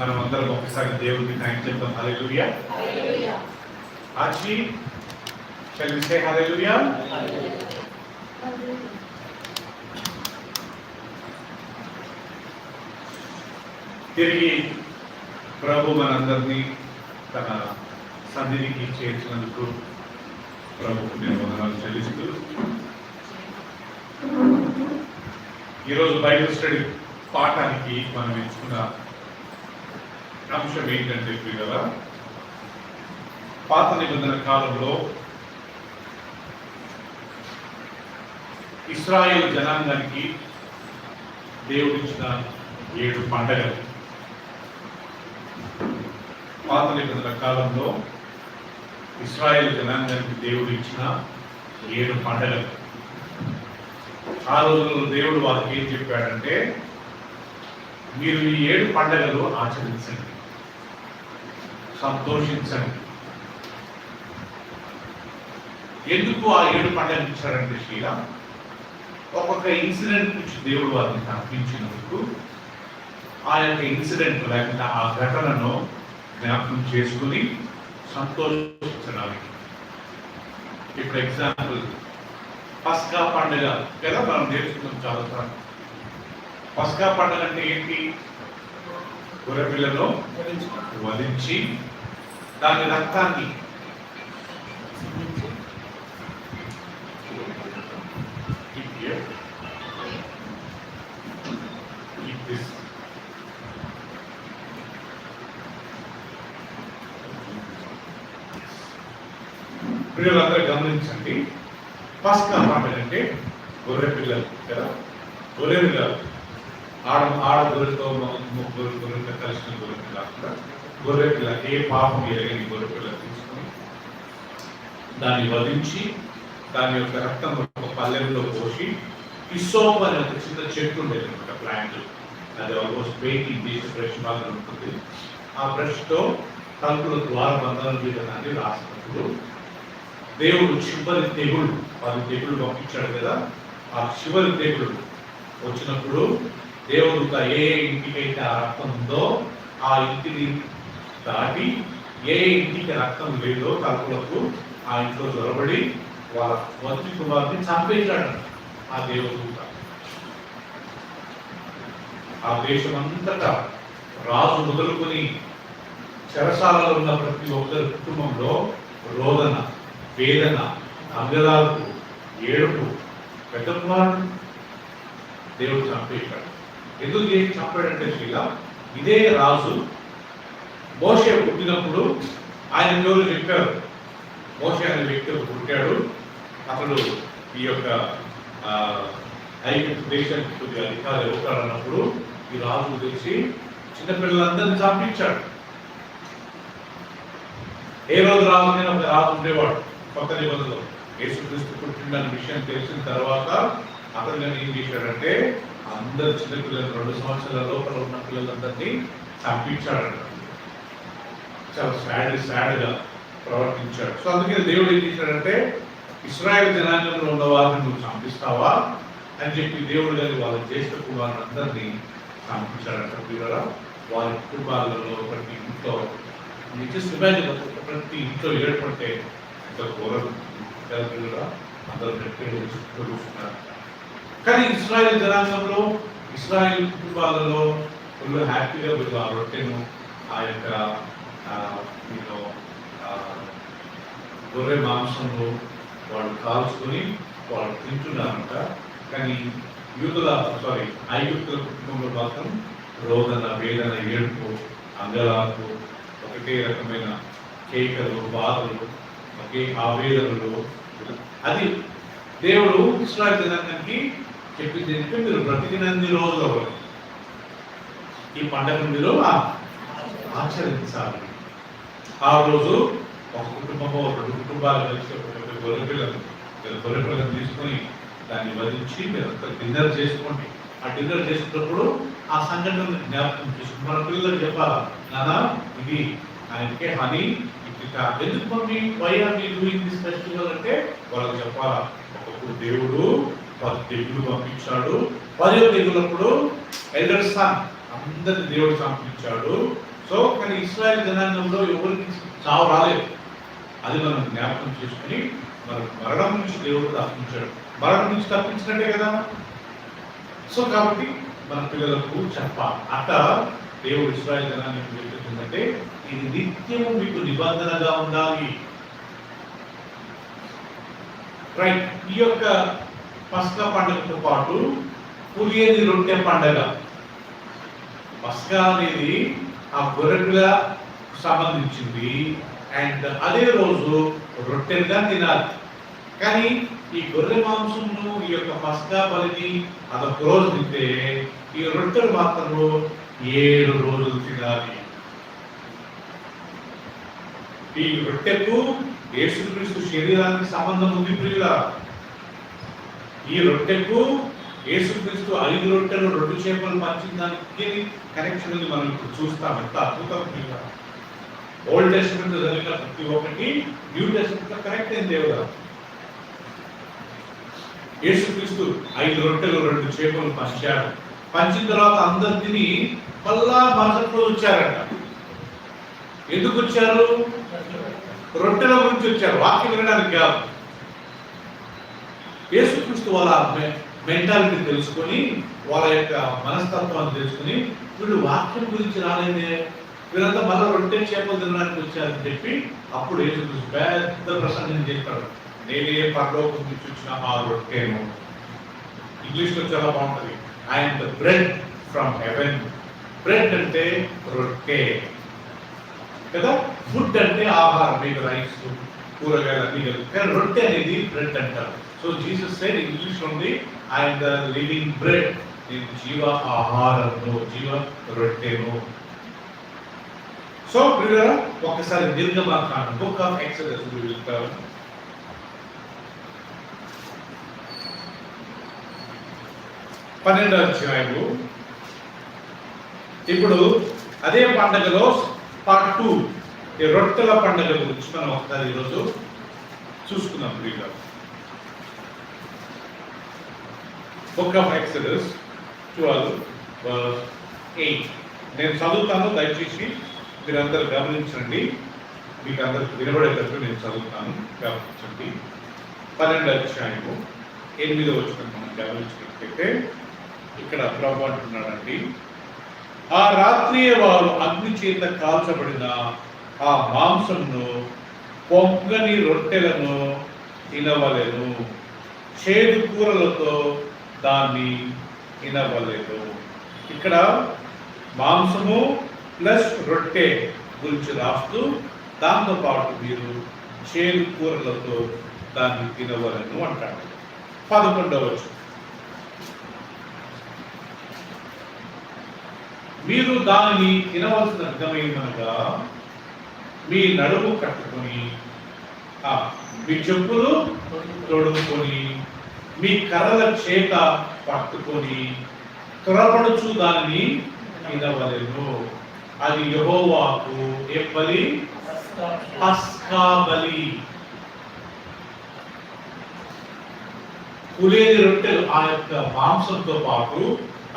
మనం అందరం ఒకసారి దేవుడికి థ్యాంక్స్ చెప్తాం. హల్లెలూయా. ఆచి shall we say hallelujah? తిరిగి ప్రభు మనందరినీ తన సన్నిధికి చేర్చినందుకు ప్రభుకు నేను వందనాలు చెల్లిస్తూ ఈరోజు బైబిల్ స్టడీ పాఠానికి మనం ఎంచుకున్న అంశం ఏంటంటే ప్రియులారా, పాత నిబంధన కాలంలో ఇశ్రాయేలు జనాంగానికి దేవుడిచ్చిన 7 పండగలు. పాత నిబంధన కాలంలో ఇశ్రాయేలు జనాంగానికి దేవుడు ఇచ్చిన 7 పండగలు. ఆ రోజుల్లో దేవుడు వారికి ఏం చెప్పాడంటే, మీరు ఈ 7 పండగలు ఆచరించండి, సంతోషించండి. ఎందుకు ఆ 7 పండగలు ఇచ్చారంటే శ్రీరా, ఒక్కొక్క ఇన్సిడెంట్ నుంచి దేవుడు వారిని కనిపించినందుకు ఆ యొక్క ఇన్సిడెంట్ లేకపోతే ఆ ఘటనను జ్ఞాపకం చేసుకుని సంతోషించడానికి. ఇప్పుడు ఎగ్జాంపుల్ పస్కా పండుగ కదా మనం నేర్చుకున్నాం చాలా సార్లు. పస్కా పండుగ అంటే ఏంటి? గొర్రెపిల్లను వధించి దాని రక్తాన్ని పిల్లలందరూ గమనించండి. పస్కా పండుగ అంటే గొర్రె పిల్లలు కదా, గొర్రెలు కాదు, ఆడగొర్రెతో గొర్రెతో కలిసిన గొర్రె కాకుండా గొర్రె పిల్ల, ఏ పాపం ఎరగని గొర్రె పిల్ల తీసుకొని దాన్ని వధించి దాని యొక్క రక్తం ఒక పల్లెంలో పోసి, ఇస్సోప్ అనే ఒక చిన్న చెట్టు ఉండేది అనమాట, ప్లాంట్. అది ఆల్మోస్ట్ 20 ఇంచ్ బ్రష్ బాగా ఉంటుంది. ఆ బ్రష్తో తలుపుల ద్వార బంధాల మీద దాన్ని రాసినప్పుడు దేవుడు చివరి తెగుళ్ళు 10 తెగుళ్ళు పంపించాడు కదా. ఆ చివరి తెగుళ్ళు వచ్చినప్పుడు దేవుడు ఏ ఇంటికైతే ఆ రక్తం ఉందో ఆ ఇంటిని దాటి ఏ ఇంటికి రక్తం లేదో తలుపులకు ఆ ఇంట్లో దొరబడి వాళ్ళ మొదటి కుమారుని చంపేశాడు ఆ దేవుడు. ఆ దేశం అంతటా రాజు మొదలుకొని చెరసాలలో ఉన్న ప్రతి ఒక్కరి కుటుంబంలో రోదన, వేదన, అంగలాలకు, ఏడుపు. పెద్ద కుమారుడు దేవుడు చంపేశాడు. ఎందుకు చంపాడంటే శ్రీలా, ఇదే రాజు మోషే పుట్టినప్పుడు ఆయన ఎవరు చెప్పారు, మోషే అనే వ్యక్తి పుట్టాడు, అతడు ఈ యొక్క ఐగుప్తు దేశానికి అధికారి అవుతాడన్నప్పుడు ఈ రాజు తెలిసి చిన్నపిల్లలందరినీ చంపించాడు. ఏ రోజు రాజునైనా ఒక రాజు ఉండేవాడు కొత్త నిబంధనలో. యేసుక్రీస్తు పుట్టిన విషయం తెలిసిన తర్వాత అతను ఏం చేశాడంటే అందరు చిన్నపిల్లలు 2 సంవత్సరాల లోపల ఉన్న పిల్లలందరినీ చంపించాడంట. చాలా సాడ్గా ప్రవర్తించాడు. సో అందుకే దేవుడు ఏం చేశాడంటే, ఇశ్రాయేలు జనాంగంలో ఉన్న వారిని నువ్వు చంపిస్తావా అని చెప్పి దేవుడు గారి వాళ్ళ జ్యేష్ఠ కుమారులందరినీ చంపించాడంట. పిల్లరా, వారి కుటుంబాలలో ప్రతి ఇంట్లో ప్రతి ఇంట్లో ఏర్పడితే ఎంత ఘోరం పిల్లరా, అందరూ చూస్తున్నారు. కానీ ఇశ్రాయేల్ జనాంగంలో, ఇశ్రాయేల్ కుటుంబాలలో వాళ్ళు హ్యాపీగా వీళ్ళు ఆ రొట్టెను, ఆ యొక్క గొర్రె మాంసంలో వాళ్ళు కాల్చుకొని వాళ్ళు తింటున్నారంట. కానీ ఐగుప్తుల కుటుంబంలో మాత్రం రోదన, వేదన, ఏడుపు, అంగలాకు, ఒకటే రకమైన కేకలు, బాధలు, ఒకే ఆవేదనలు. అది దేవుడు ఇశ్రాయేలు జనాంగానికి చెప్పింది ఏంటంటే, మీరు బ్రతికినన్ని రోజుల వరకు ఈ పండుగను మీరు ఆచరించాలి. ఆ రోజు ఒక కుటుంబము 2 కుటుంబాలు కలిసి ఒక గొర్రెపిల్లను తీసుకొని దాన్ని వధించి మీరు డిన్నర్ చేసుకోండి. ఆ డిన్నర్ చేసుకున్నప్పుడు ఆ సంఘటనను జ్ఞాపకం చేసుకుని మన పిల్లలకు చెప్పాలా, నానా ఇది ఆయనకే హనీ ఇట్లా. ఎందుకు mummy why are we doing this festival అంటే వాళ్ళకి చెప్పాలా, ఒకప్పుడు దేవుడు 10 తెగులు పంపించాడు. 10వ తెగులప్పుడు ఎల్డర్ సన్ అందరిని దేవుడు చంపించాడు. సో కానీ ఇశ్రాయేల్ జనాంగంలో ఎవరికి చావు రాలేదు. అది మనం జ్ఞాపకం చేసుకుని మనం మరణం నుంచి దేవుడు తప్పించాడు. మరణం నుంచి తప్పించినట్టే కదా. సో కాబట్టి మన పిల్లలకు చెప్పాలి. అట్లా దేవుడు ఇశ్రాయేల్ జనాన్ని చెప్తుందంటే ఇది నిత్యము మీకు నిబంధనగా ఉండాలి. రైట్. ఈ యొక్క పస్కా పండుగతో పాటు పులియని రొట్టె పండగ. పస్కా అనేది ఆ గొర్రెగా సంబంధించింది. అండ్ అదే రోజు రొట్టెలుగా తినాలి. కానీ ఈ గొర్రె మాంసంను ఈ యొక్క పస్కా బలిని అదొక రోజు తింటే ఈ రొట్టెలు మాత్రము 7 రోజులు తినాలి. ఈ రొట్టెకు యేసుక్రీస్తు శరీరానికి సంబంధం ఉంది ప్రియులా. ఈ రొట్టెకు యేసుక్రీస్తు 5 రొట్టెలు 2 చేపలు పంచిన దానికి కనెక్షన్ ఉంది. మనం ఇప్పుడు చూస్తాం. ఎంత అద్భుతం ప్రియులా. ఓల్డ్ టెస్టమెంట్ జరిగిన ప్రతి ఒక్కటి న్యూ టెస్టమెంట్ కనెక్ట్ అయింది. దేవుడు యేసుక్రీస్తు 5 రొట్టెలు 2 చేపలు పంచాడు. పంచిన తర్వాత అందరు తిని మళ్ళా మరుసటి రోజు వచ్చారంట. ఎందుకు వచ్చారు? రొట్టెల గురించి వచ్చారు, వాక్యం వినడానికి కాదు. యేసుక్రీస్తు వాళ్ళ మెంటాలిటీ తెలుసుకొని, వాళ్ళ యొక్క మనస్తత్వాన్ని తెలుసుకుని, వీళ్ళు వాక్యం గురించి రాలేదే, వీళ్ళంతా మళ్ళీ రొట్టె చేపలు తినడానికి వచ్చారని చెప్పి అప్పుడు యేసుక్రీస్తు పెద్ద ప్రసంగం చేస్తాడు. నేనే పరలోకం నుంచి వచ్చిన ఆ రొట్టెను. ఇంగ్లీష్లో చాలా బాగుంటుంది. I'm the bread from heaven. Bread అంటే రొట్టె కదా. ఫుడ్ అంటే ఆహారం, మీకు రైస్ కూరగాయలు అన్ని కలిపి. కానీ రొట్టె అనేది బ్రెడ్ అంటారు. సో జీసస్ సెడ్ ఇంగ్లీష్ ఉంది ఐఎమ్ ద లివింగ్ బ్రెడ్. నేను జీవ ఆహారము, జీవ రొట్టెను. సో ఒకసారి నిర్గమకాండం బుక్ ఆఫ్ ఎక్సోడస్ వెళ్తారు. 12వ అధ్యాయము. ఇప్పుడు అదే పండుగలో పార్ట్ 2 ఈ రొట్టెల పండుగ గురించి మనం ఒకసారి ఈరోజు చూసుకుందాం. ప్రియుగా బుక్ ఆఫ్ ఎక్సోడస్ 12:8 నేను చదువుతాను. దయచేసి మీరందరూ గమనించండి. మీకు అందరికి వినబడేటట్టు నేను చదువుతాను, గమనించండి. 12వ అధ్యాయము 8వ వచనం మనం గమనించినట్లయితే ఇక్కడ ప్రభు అంటున్నాడండి, ఆ రాత్రి వారు అగ్ని చేత కాల్చబడిన ఆ మాంసంను పొంగని రొట్టెలను తినవలెను, చేదు కూరలతో దాన్ని తినవలెను. ఇక్కడ మాంసము ప్లస్ రొట్టె గురించి రాస్తూ దాంతో పాటు మీరు చేదు కూరలతో దాన్ని తినవలను అంటాడు. 11వ వచనం, మీరు దానిని తినవలసిన విధమేమనగా మీ నడుము కట్టుకొని మీ చెప్పులు తొడుగుకొని మీ కర్రల చేత పట్టుకొని త్వరపడుచు దానిని తినవలెను. అది యెహోవాకు ఏ బలి? పస్కా బలి. పులియని రొట్టెలు ఆ యొక్క మాంసంతో పాటు,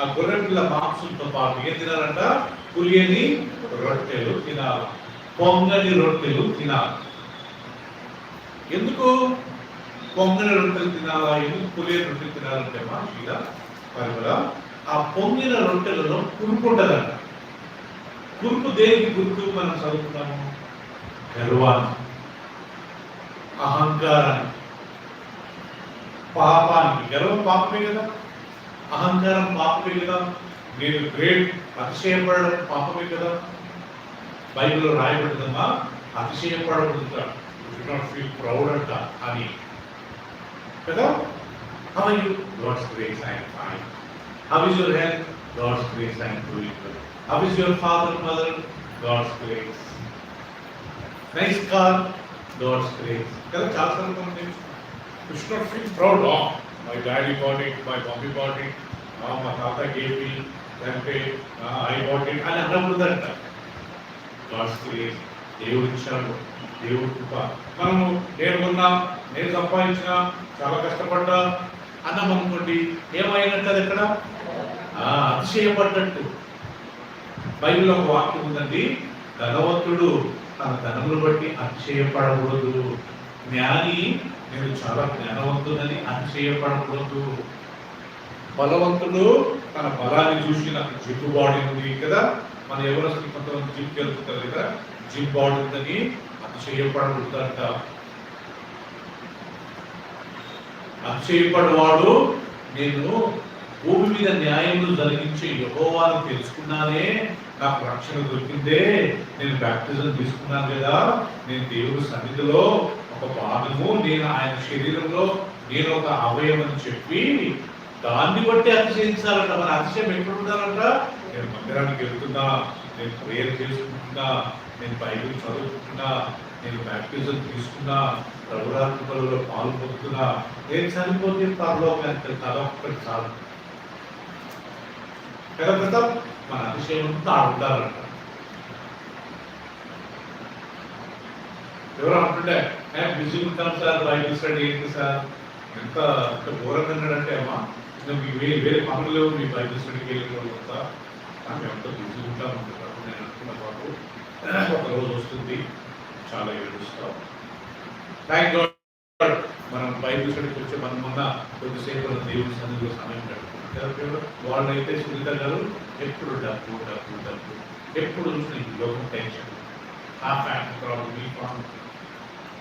ఆ గొర్రెపిల్ల మాంసంతో పాటు ఏం తినాలంట? పులియని రొట్టెలు తినాలి, పొంగని రొట్టెలు తినాలి. ఎందుకు పొంగని రొట్టెలు తినాలా, ఎందుకు పులియని రొట్టెలు తినాలంటే ఇలా పరిమళ ఆ పొంగిన రొట్టెలలో పులుపు ఉంటుందంట. పులుపు దేనికి గుర్తు? మనం చదువుతున్నాము గర్వాన్ని, అహంకారాన్ని, పాపానికి. గర్వం పాపమే కదా, అహంకారం పాపమే కదా, నేను గ్రేట్ అతిశయపడడం పాపమే కదా. బైబిల్లో రాయబడిందమ్మా, అతిశయపడబడుతా, యు నాట్ ఫీల్ ప్రౌడ్ అంట అని కదా. How are you? God's grace I am fine. How is your health? God's grace I am doing good. How is your father mother? God's grace. Nice car? God's grace కదా. చాలా సార్లు మనం you should not feel proud. Oh, my daddy bought it, my mommy bought it, my tata gave me, I bought it. అని అనకూడదంట. God's grace, దేవుడు ఇచ్చాడు, దేవుడు కృప. మనము నేర్కొన్నా, నేను సంపాదించిన, చాలా కష్టపడ్డా అన్నం అనుకోండి, ఏమైనట్టు అది ఎక్కడ? అతిశయపడ్డట్టు. బైబిల్లో ఒక వాక్యం ఉందండి, ధనవంతుడు తన ధనమును బట్టి అతిశయపడకూడదు, జ్ఞాని నేను చాలా జ్ఞానవంతుడని అతిశయపడకూడదు, బలవంతుడు తన బలాన్ని చూసి నాకు జిమ్ బాడీ ఉంది కదా, మన ఎవరు కొంతమంది జిమ్కి వెళ్తుంటారు కదా, జిమ్ బాడీ ఉందని అతిశయపడకూడదంట. అతిశయపడవాడు నేను భూమి మీద న్యాయములు జరిగించే యెహోవాను తెలుసుకున్నానే, నాకు రక్షణ దొరికిందే, నేను బ్యాప్టిజం తీసుకున్నాను కదా, నేను దేవుడి సన్నిధిలో ఒక భాగము, నేను ఆయన శరీరంలో నేను ఒక అవయవం అని చెప్పి దాన్ని బట్టి అతిశయించాలంట. మన అతిశయం ఎప్పుడు ఉండాలంట? నేను మందిరానికి వెళ్తున్నా, నేను ప్రేయర్ చేసుకుంటున్నా, నేను బైబిల్ చదువుకుంటున్నా, నేను బ్యాప్టిజం తీసుకున్నా, ప్రభురాత్మ బలులో పాల్గొంటున్నా, నేను చనిపోతే పరలోకానికి అదొక్కటి చాలు కదా ప్రతాప్. మన అతిశయం అంతా ఉండాలంట. ఎవరో అంటుంటే బిజీ ఉంటాం సార్, బైబిల్ స్టడీ ఏంటి సార్, ఎంత ఘోరంగా ఉన్నాడంటే అమ్మా, వేరే పనులు లేవు, మీ బైబిల్ స్టడీకి వెళ్ళిపోతా, నాకు ఎంత బిజీ ఉంటాను నేను అనుకున్న పాటు ఒక రోజు వస్తుంది, చాలా ఏడుస్తాం. థ్యాంక్ గాడ్ మనం బైబిల్ స్టడీకి వచ్చే మనం మొన్న కొద్దిసేపు దేవుడి సన్నిధిలో సమయం గడుపుకుంటారు. వాళ్ళైతే సునీత గారు ఎప్పుడు డబ్బు డబ్బు డబ్బు, ఎప్పుడు చూసిన ఈ లోకం టెన్షన్, ఆ ఫ్యామిలీ ప్రాబ్లం, ఈ ప్రాబ్లం,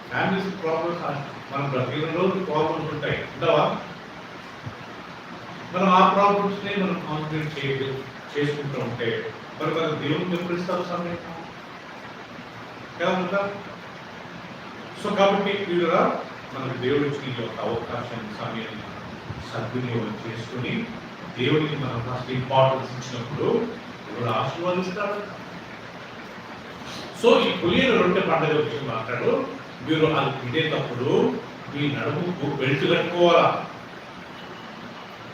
ఫ్యామిలీస్ ప్రాబ్లమ్స్, మనం ప్రతి రోజు ప్రాబ్లమ్స్ ఉంటాయి ఉండవా? మనం ఆ ప్రాబ్లమ్స్ ని మనం కాన్సన్ట్రేట్ చేసుకుంటూ ఉంటే మరి మనం దేవునికి ఎప్పుడు ఇస్తాం సమయం కదా. సో కాబట్టి వీళ్ళ మనకు దేవుడు ఇచ్చిన ఈ యొక్క అవకాశాన్ని, సమయాన్ని సద్వినియోగం చేసుకుని దేవుడికి మనం ఫస్ట్ ఇంపార్టెన్స్ ఇచ్చినప్పుడు దేవుడు ఆశీర్వాదిస్తాడు. సో ఈ పులియన రొట్టె పండుగ విషయం మాట్లాడు. మీరు అది తినేటప్పుడు మీ నడుముకు బెల్ట్ కట్టుకోవాలా,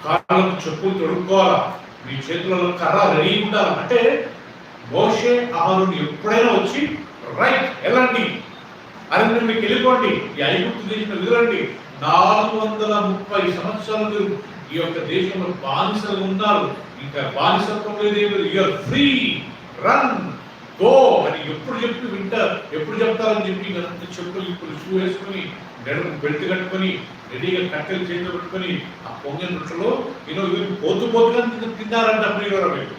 కాళ్ళకు చెప్పులు తొడుక్కోవాలా, మీ చేతులలో కర్ర రెడీ ఉండాలి. అంటే మోషే అహరోను ఎప్పుడైనా వచ్చి రైట్ వెళ్ళండి, అరణ్యం మీకు వెళ్ళిపోండి, ఈ ఐగుప్తు దేశం ఎదురండి, 430 సంవత్సరాలు మీరు ఈ యొక్క దేశంలో బానిసలు ఉన్నారు, ఇంకా బానిసత్వం లేదు, యూఆర్ ఫ్రీ, రన్ గో అని ఎప్పుడు చెప్పి వింటారు, ఎప్పుడు చెప్తారని చెప్పి చెప్పులు ఇప్పుడు షూ వేసుకుని నడుము బెల్ట్ కట్టుకొని రెడీగా కట్టెలు చేతిలో పెట్టుకొని ఆ పొంగల్ రొట్టెలో వీరు పోతుగా తిన్నారంట. ప్రియులారా, మీరు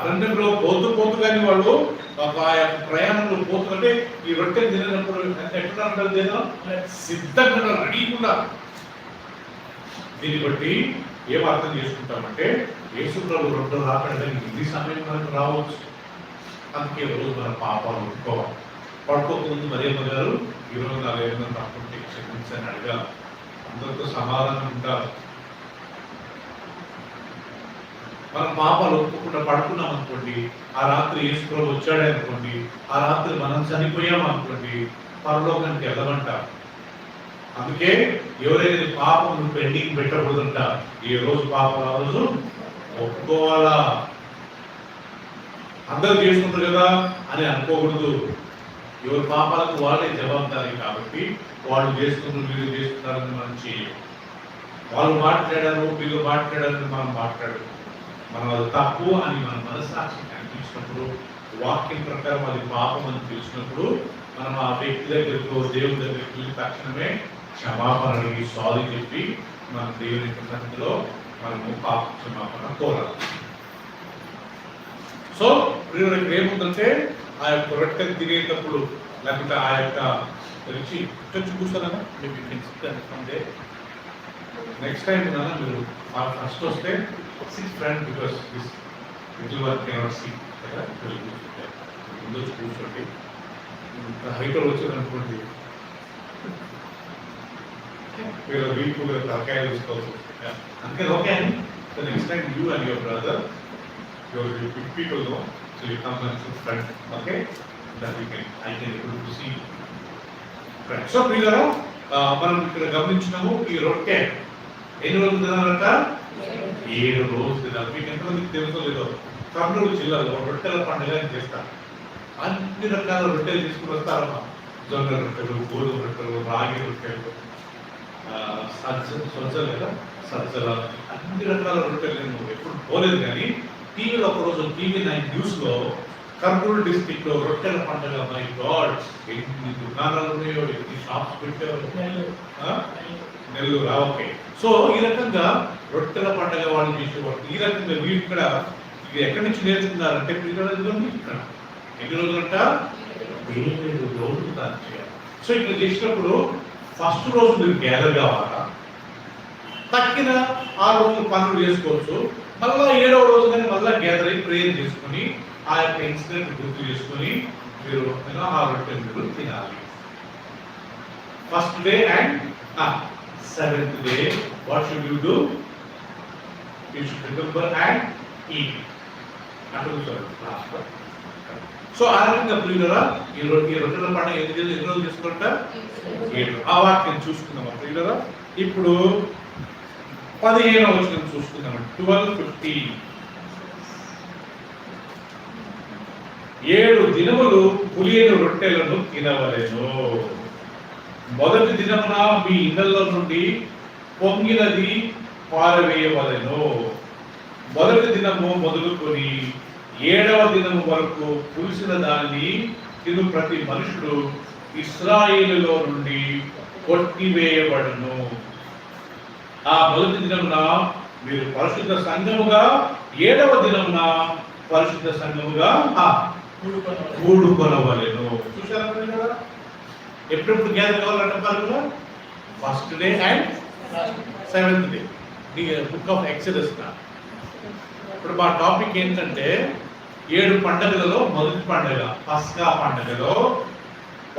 అరణ్యంలో పోతుగాని వాళ్ళు ప్రయాణంలో పోతుంటే ఈ రొట్టెలు తినప్పుడు ఎట్లా తినడం సిద్ధంగా రెడీగా. దీన్ని బట్టి ఏం అర్థం చేసుకుంటామంటే యేసు ప్రభు రొట్టెలు రాకడానికి ఇది సమయం మనకు రావచ్చు. అందుకే రోజు మన పాపాలు ఒప్పుకోవాలి. పడుకోకముందు మరియమ్మ గారు ఈరోజు నా ఏమైనా తప్పుంటే క్షమించని అడగాలి, అందరితో సమాధానం ఉంటారు. మన పాపాలు ఒప్పుకుండా పడుకున్నాం అనుకోండి, ఆ రాత్రి యేసు ప్రభు వచ్చాడే అనుకోండి, ఆ రాత్రి మనం చనిపోయాం అనుకోండి, పరలోకానికి వెళ్ళమంట. అందుకే ఎవరైనా పాపం పెండింగ్ పెట్టకూడదంట. ఏ రోజు పాపం ఆ రోజు ఒప్పుకోవాలా. అందరూ చేసుకుంటారు కదా అని అనుకోకూడదు. ఎవరి పాపాలకు వాళ్ళే జవాబుదారి కాబట్టి వాళ్ళు చేస్తున్నారు, వీళ్ళు చేస్తున్నారని మనం చేయం. వాళ్ళు మాట్లాడారు, వీళ్ళు మాట్లాడారని మనం మాట్లాడదు. మనం అది తప్పు అని మన మనస్సాక్షి కనిపించినప్పుడు, వాక్యం ప్రకారం అది పాపం అని తెలిసినప్పుడు మనం ఆ వ్యక్తి దగ్గరకు, దేవుని దగ్గరికి వెళ్ళి తక్షణమే క్షమాపణ అడిగి సారీ చెప్పి మన దేవుని సన్నిధిలో మనము పాప క్షమాపణ కోరాలి. సో ఇక్కడ ఏముందంటే ఆ యొక్క రొట్టెలు తినేటప్పుడు లేకపోతే ఆ యొక్క రుచి కూర్చోనా మీకు నెక్స్ట్ టైం మీరు ఫస్ట్ వస్తే six friend because this little one cannot see కదా, ముందు వచ్చి కూర్చోండి. హైట్ వచ్చేదనుకోండి మీరు వీపు తలకాయలు తీసుకోవచ్చు. అందుకని ఓకే అని next time you and your brother your big people no, so you come and friend, okay, that you can I can able to see friend. So ప్రియులారా, మనం ఇక్కడ గమనించినాము ఈ రొట్టె ఎన్ని రోజులు తినాలంట? 7 రోజులు తినాలి. మీకు ఎంతమందికి తెలుసో లేదో, కర్నూలు జిల్లాలో రొట్టెల పండుగ అని చేస్తారు. అన్ని రకాల రొట్టెలు తీసుకుని వస్తారమ్మా. జొన్న రొట్టెలు, గోధుమ రొట్టెలు, రాగి రొట్టెలు, సజ్జలు కదా, సజ్జల అన్ని రకాల రొట్టెలు నేను ఎప్పుడు పోలేదు. కానీ టీవీలో ఒకరోజు TV9 న్యూస్లో కర్నూలు డిస్ట్రిక్ట్ లో రొట్టెల పండుగ, మై గాడ్ ఎన్ని దుకాణాలు ఉన్నాయో, ఎన్ని షాప్స్ పెట్టారో. నెల్లూరు ఓకే. సో ఈ రకంగా రొట్టెల పండుగ వాళ్ళు చేసేవాళ్ళు. ఈ రకంగా వీళ్ళు ఇక్కడ ఇది ఎక్కడి నుంచి నేర్చుకున్నారంటే ఇక్కడ ఎన్ని రోజులంట 7 రోజులు దాన్ని చేయాలి. సో ఇక్కడ చేసినప్పుడు ఫస్ట్ రోజు మీరు గ్యాదర్ కావాలా, తక్కిన 6 రోజులు పనులు చేసుకోవచ్చు. మళ్ళా 7వ రోజు కానీ మళ్ళీ గ్యాదర్ అయ్యి ప్రేయర్ చేసుకొని ఆ యొక్క ఇన్సిడెంట్ గుర్తు చేసుకొని మీరు ఆ రొట్టెలు మీరు తినాలి. First day and 7th day what should you do? You should remember and eat. So ఆ రకంగా ప్రియులరా ఈ రొట్టెల పండుగ ఎన్ని రోజులు చేసుకుంటా 7. ఆ వాక్యం చూసుకుందాం ప్రియులరా. ఇప్పుడు 15వ వచనం చూసుకుందాం. 12:15 7 దినములు పులియని రొట్టెలను తినవలెను. మొదటి దినమున మీ ఇళ్ళల్లో నుండి పొంగినది పారవేయవలెను. మొదటి దినము మొదలుకొని 7వ దినము వరకు పులిసిన దానిని తిను ప్రతి మనుషుడు ఇశ్రాయేలులో నుండి కొట్టివేయబడును. ఆ మొదటి దినమున మీరు పరిశుద్ధ సంఘముగా, 7వ దినమున పరిశుద్ధ సంఘముగా కూడుకొనవలెను. చూసారా కదా, ఎప్పుడెప్పుడు గ్యాదర్ కావాలంటే పనులు first day and 7th day. Book of Exodus. ఇప్పుడు మా టాపిక్ ఏంటంటే 7 పండుగలలో మొదటి పండుగ పస్కా పండుగలో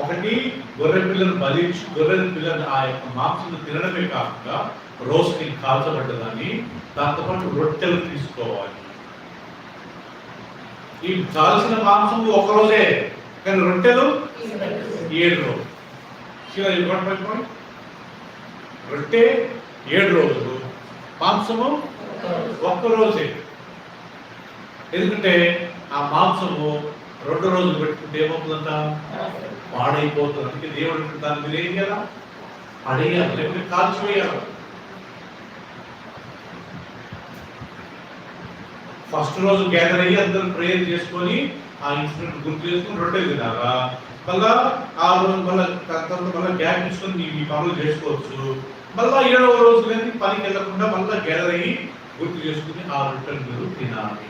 ఒకటి గొర్రె పిల్లను బలించి గొర్రె పిల్లను ఆ యొక్క మాంసం తినడమే కాకుండా రోస్ట్ని కాల్చబడ్డదాన్ని, దాంతోపాటు రొట్టెలు తీసుకోవాలి. ఈ కాల్చిన మాంసం ఒకరోజే, కానీ రొట్టెలు 7 రోజులు. రొట్టె 7 రోజులు, మాంసము ఒక్కరోజే. ఎందుకంటే ఆ మాంసము 2 రోజులు పెట్టుకుంటే ఏమవుతుందంట, పాడైపోతుంది. అందుకే దేవుడు దాన్ని మీరు ఏం చేయాలా, పడేయాలి, లేకపోతే కాల్చివేయాలి. ఫస్ట్ రోజు గ్యాదర్ అయ్యి అందరూ ప్రేయర్ చేసుకొని ఆ ఇన్సిడెంట్ గుర్తు చేసుకుని రొట్టెలు తినాలా. మళ్ళా ఆ రోజు మళ్ళీ గ్యాప్ తీసుకొని మీ పనులు చేసుకోవచ్చు. మళ్ళా 7వ రోజు కానీ పనికి వెళ్ళకుండా మళ్ళీ గ్యాదర్ అయ్యి గుర్తు చేసుకుని ఆ రొట్టెలు మీరు తినాలి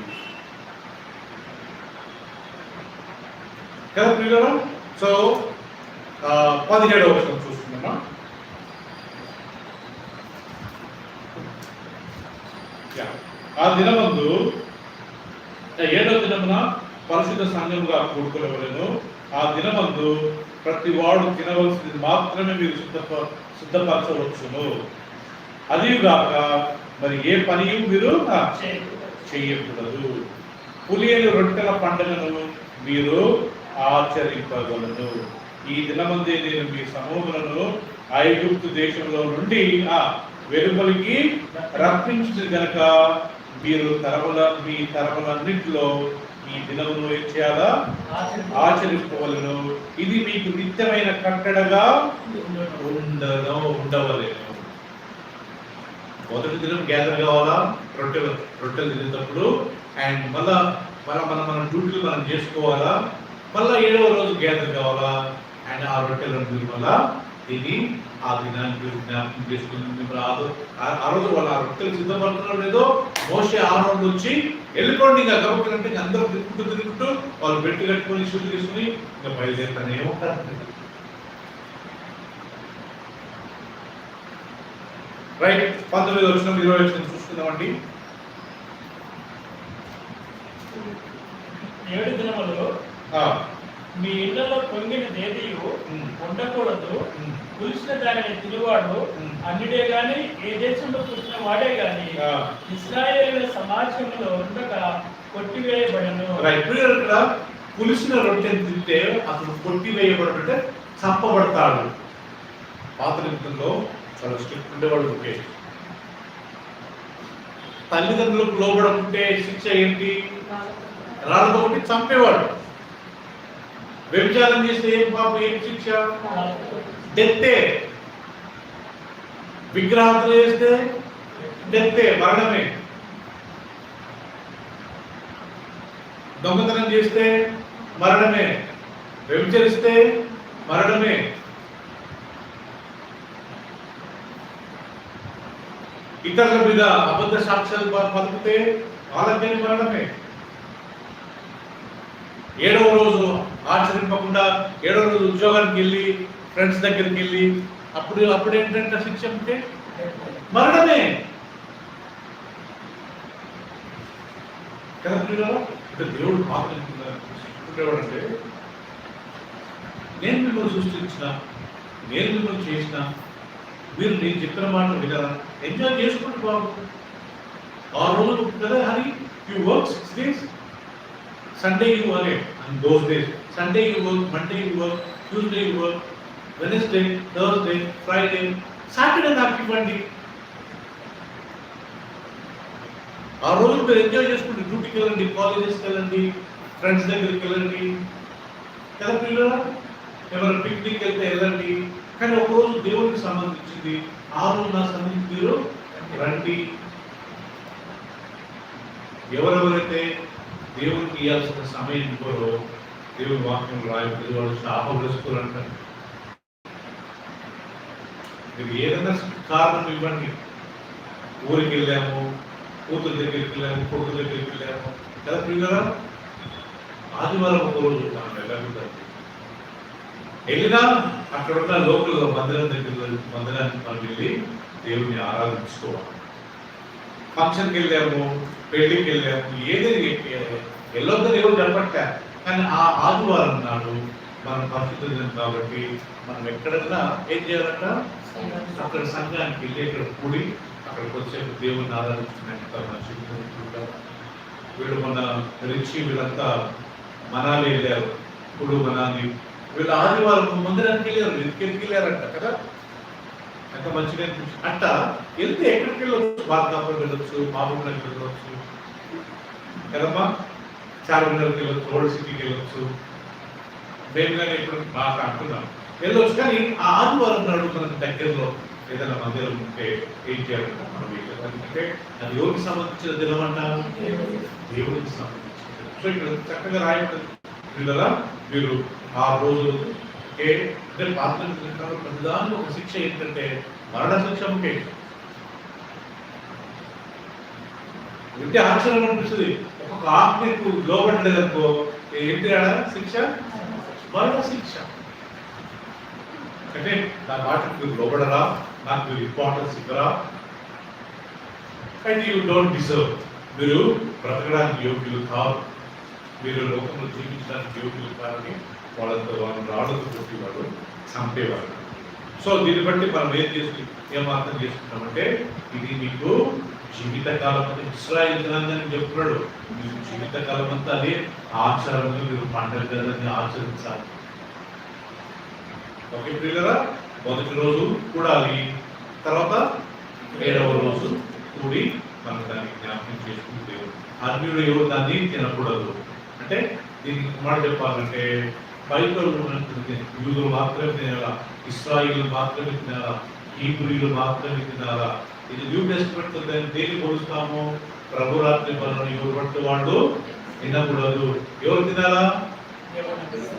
కదా ప్రియులారా. సో 17వ వచనం చూస్తున్నామా. ఆ దినమందు 7వ దినమున పరిశుద్ధ సంఘముగా కూడుకొనవలెను. ఆ దినమందు ప్రతి వాడు తినవలసింది మాత్రమే మీరు సిద్ధపరచవచ్చును. అదిగాక మరి ఏ పని మీరు చేయకూడదు. పులియని రొట్టెల పండుగను మీరు ఆచరింపగలరు. ఈ దినమందే నేను మీ సమూహములను ఐగుప్తు దేశంలో నుండి వెలుపలికి రప్పించింది గనక మీరు మీ తరములన్నింటిలో ఈ దినమును ఏం చేయాలా, ఆచరింపవలను. ఇది మీకు నిత్యమైన కట్టడగా ఉండవలేను. మొదటి దినం గ్యాదర్ కావాలా, రొట్టెలు తినేటప్పుడు. అండ్ మళ్ళా మన డ్యూటీలు మనం చేసుకోవాలా. మళ్ళా 7వ రోజు గ్యాదర్ కావాలా. అండ్ ఆ రొట్టెలను మళ్ళా తిని ఆ దినాన్ని మీరు జ్ఞాపకం చేసుకుని ఆ రోజు వాళ్ళు ఆ రొట్టెలు సిద్ధపడుతున్నారు లేదో మోషే ఆరోన్ వచ్చి వెళ్ళిపోండి ఇంకా గబుకంటే అందరూ తిరుగుతూ వాళ్ళు బెట్టు కట్టుకొని షూట్ తీసుకుని ఇంకా బయలుదేరుతానే ఉంటారు. రైట్. 19వ వచనం 20వ వచనం చూసుకుందామండి. 7 దినములలో మీ ఇళ్లలో పొంగిన దేదీయు ఉండకూడదు. పులిసిన దానిని తినువాడు అన్నిడే గాని ఏ దేశంలో పుట్టిన వాడే గాని ఇశ్రాయేలుల సమాజంలో ఉండక కొట్టివేయబడను. పులిసిన రొట్టెని తింటే అతను కొట్టివేయబడంటే చంపబడతాడు. పాత నిమిషంలో చాలా స్ట్రిక్ట్ ఉండేవాడు. ఒకే తల్లిదండ్రులకు లోబడకుంటే శిక్ష ఏంటి, రాళ్ళతో కొట్టి చంపేవాడు. వ్యభిచారం చేస్తే ఏం పాపం, ఏం శిక్ష, డెత్తే. విగ్రహాలు చేస్తే డెత్తే, మరణమే. దొంగతనం చేస్తే మరణమే, వ్యభిచరిస్తే మరణమే. ఇతరుల మీద అబద్ధ సాక్ష్యాలు పలికితే వాళ్ళకి మరణమే. 7వ రోజు ఆచరింపకుండా 7వ రోజు ఉద్యోగానికి వెళ్ళి ఫ్రెండ్స్ దగ్గరికి వెళ్ళి అప్పుడు ఏంటంటే శిక్ష అంటే మరణమే కదా. అంటే దేవుడు మాట్లాడుతున్నాడంటే నేను మిమ్మల్ని సృష్టించిన, నేను మిమ్మల్ని చేసిన, మీరు నేను చెప్పిన మాట వినరా, ఎంజాయ్ చేసుకుంటూ బాబు. 6 రోజులు కదా అని you work 6 days. Sunday you work and those days. Sunday you work, Monday you work, Tuesday you work, Wednesday, Thursday, Friday, Saturday నాకు ఇవ్వండి. 6 రోజులు మీరు ఎంజాయ్ చేసుకుంటే డ్యూటీకి వెళ్ళండి, కాలేజెస్కి వెళ్ళండి, ఫ్రెండ్స్ దగ్గరికి వెళ్ళండి కదా పిల్లలు. ఎవరైనా పిక్నిక్ వెళ్తే వెళ్ళండి. కానీ ఒక రోజు దేవుడికి సంబంధించింది, ఆ రోజు నాకు సంబంధించి మీరు రండి. ఎవరెవరైతే దేవుడికి ఇవ్వాల్సిన సమయం ఇవ్వరో దేవుడి వాక్యం రాయబడి వాళ్ళు శాపగ్రస్తులు అంటారు. మీరు ఏదైనా కారణం ఇవ్వండి. ఊరికి వెళ్ళాము, కూతురు దగ్గరికి వెళ్ళాము, కొడుకు దగ్గరికి వెళ్ళాము కదా పిల్లరా. ఆదివారం ఒక రోజు మనం వెళ్ళకూడదు. వెళ్ళినా అక్కడ ఉన్న లోకల్ మందిరానికి మనం వెళ్ళి దేవుడిని ఆరాధించుకోవాలి. ఫంక్షన్కి వెళ్ళాము, పెళ్లికి వెళ్ళాము, ఏదైనా వెళ్ళొద్దని ఎవరు చెప్పట్లే. కానీ ఆ ఆదివారం నాడు మనం పరిశుద్ధం కాబట్టి మనం ఎక్కడన్నా ఏం చేయాలంట, అక్కడ సంఘానికి వెళ్ళి ఇక్కడ కూడి అక్కడికి వచ్చే దేవుడిని ఆరాధించినట్టు మంచిగా. వీళ్ళు మన రిచి వీళ్ళంతా మనాలి వెళ్ళారు, ఇప్పుడు మనాలి. వీళ్ళు ఆదివారం మందిరానికి వెళ్ళారు, ఎందుకు వెళ్ళారంట కదా. అంత మంచిగా అట్ట వెళ్తే ఎక్కడికి వెళ్ళొచ్చు, బాధ్యతలు వెళ్ళొచ్చు, మామూలుకి వెళ్ళొచ్చు కదమ్మా, చార్మినార్కి వెళ్ళొచ్చు, ఓల్డ్ సిటీకి వెళ్ళొచ్చు. మేము కానీ ఇప్పుడు బాగా అంటున్నాం వెళ్ళొచ్చు. కానీ ఆ ఆదివారం నాడు మనకు దగ్గరలో ఏదైనా మందిరం ఉంటే ఏం చేయాలంట మనం అంటే అది ఎవరికి సంబంధించిన దినం అంటారు, దేవుడికి సంబంధించిన. సో ఇక్కడ చక్కగా రాయబడింది పిల్లల, మీరు ఆ రోజు అంటే పాత్ర ప్రతిదానికి ఒక శిక్ష ఏంటంటే మరణ శిక్ష. ముఖ్య విద్య ఆశ్చర్యం అనిపిస్తుంది. ఒక్కొక్క ఆజ్ఞకు లోబడలేదనుకో ఏంటి ఆడ శిక్ష, మరణ శిక్ష. అంటే నా వాటికి మీరు లోబడరా, నాకు మీరు ఇంపార్టెన్స్ ఇవ్వరా, అండ్ యూ డోంట్ డిజర్వ్. మీరు బ్రతకడానికి యోగ్యులు కాదు, మీరు లోకంలో జీవించడానికి యోగ్యులు కాదని వాళ్ళంతా వాళ్ళని రాళ్ళతో కొట్టేవాడు, చంపేవాడు. సో దీన్ని బట్టి మనం ఏం అర్థం చేసుకుంటామంటే ఇది మీకు జీవితకాలం అంతా ఇశ్రాయేలు జనాంగాన్ని చెప్తున్నాడు. మీకు జీవితకాలం అంతా అదే ఆచారంగా మీరు పండుగలని ఆచరించాలి. ఓకే పిల్లరా, మొదటి రోజు కూడాలి, తర్వాత 7వ రోజు కూడి మనం దాన్ని జ్ఞాపకం చేసుకుంటే అన్యుడు ఎవరు దాన్ని తినకూడదు. అంటే దీనికి మాట చెప్పాలంటే బైబిల్ యూదులు మాత్రమే తినాలా, ఇశ్రాయేలు మాత్రమే తినాలా, హీబ్రీయులు మాత్రమే తినాలా. ఇది న్యూ టెస్టిమెంట్ దేన్ని పోలుస్తాము, ప్రభు రాత్రి పనులను ఎవరు పట్టు వాళ్ళు తినకూడదు. ఎవరు తినాలా,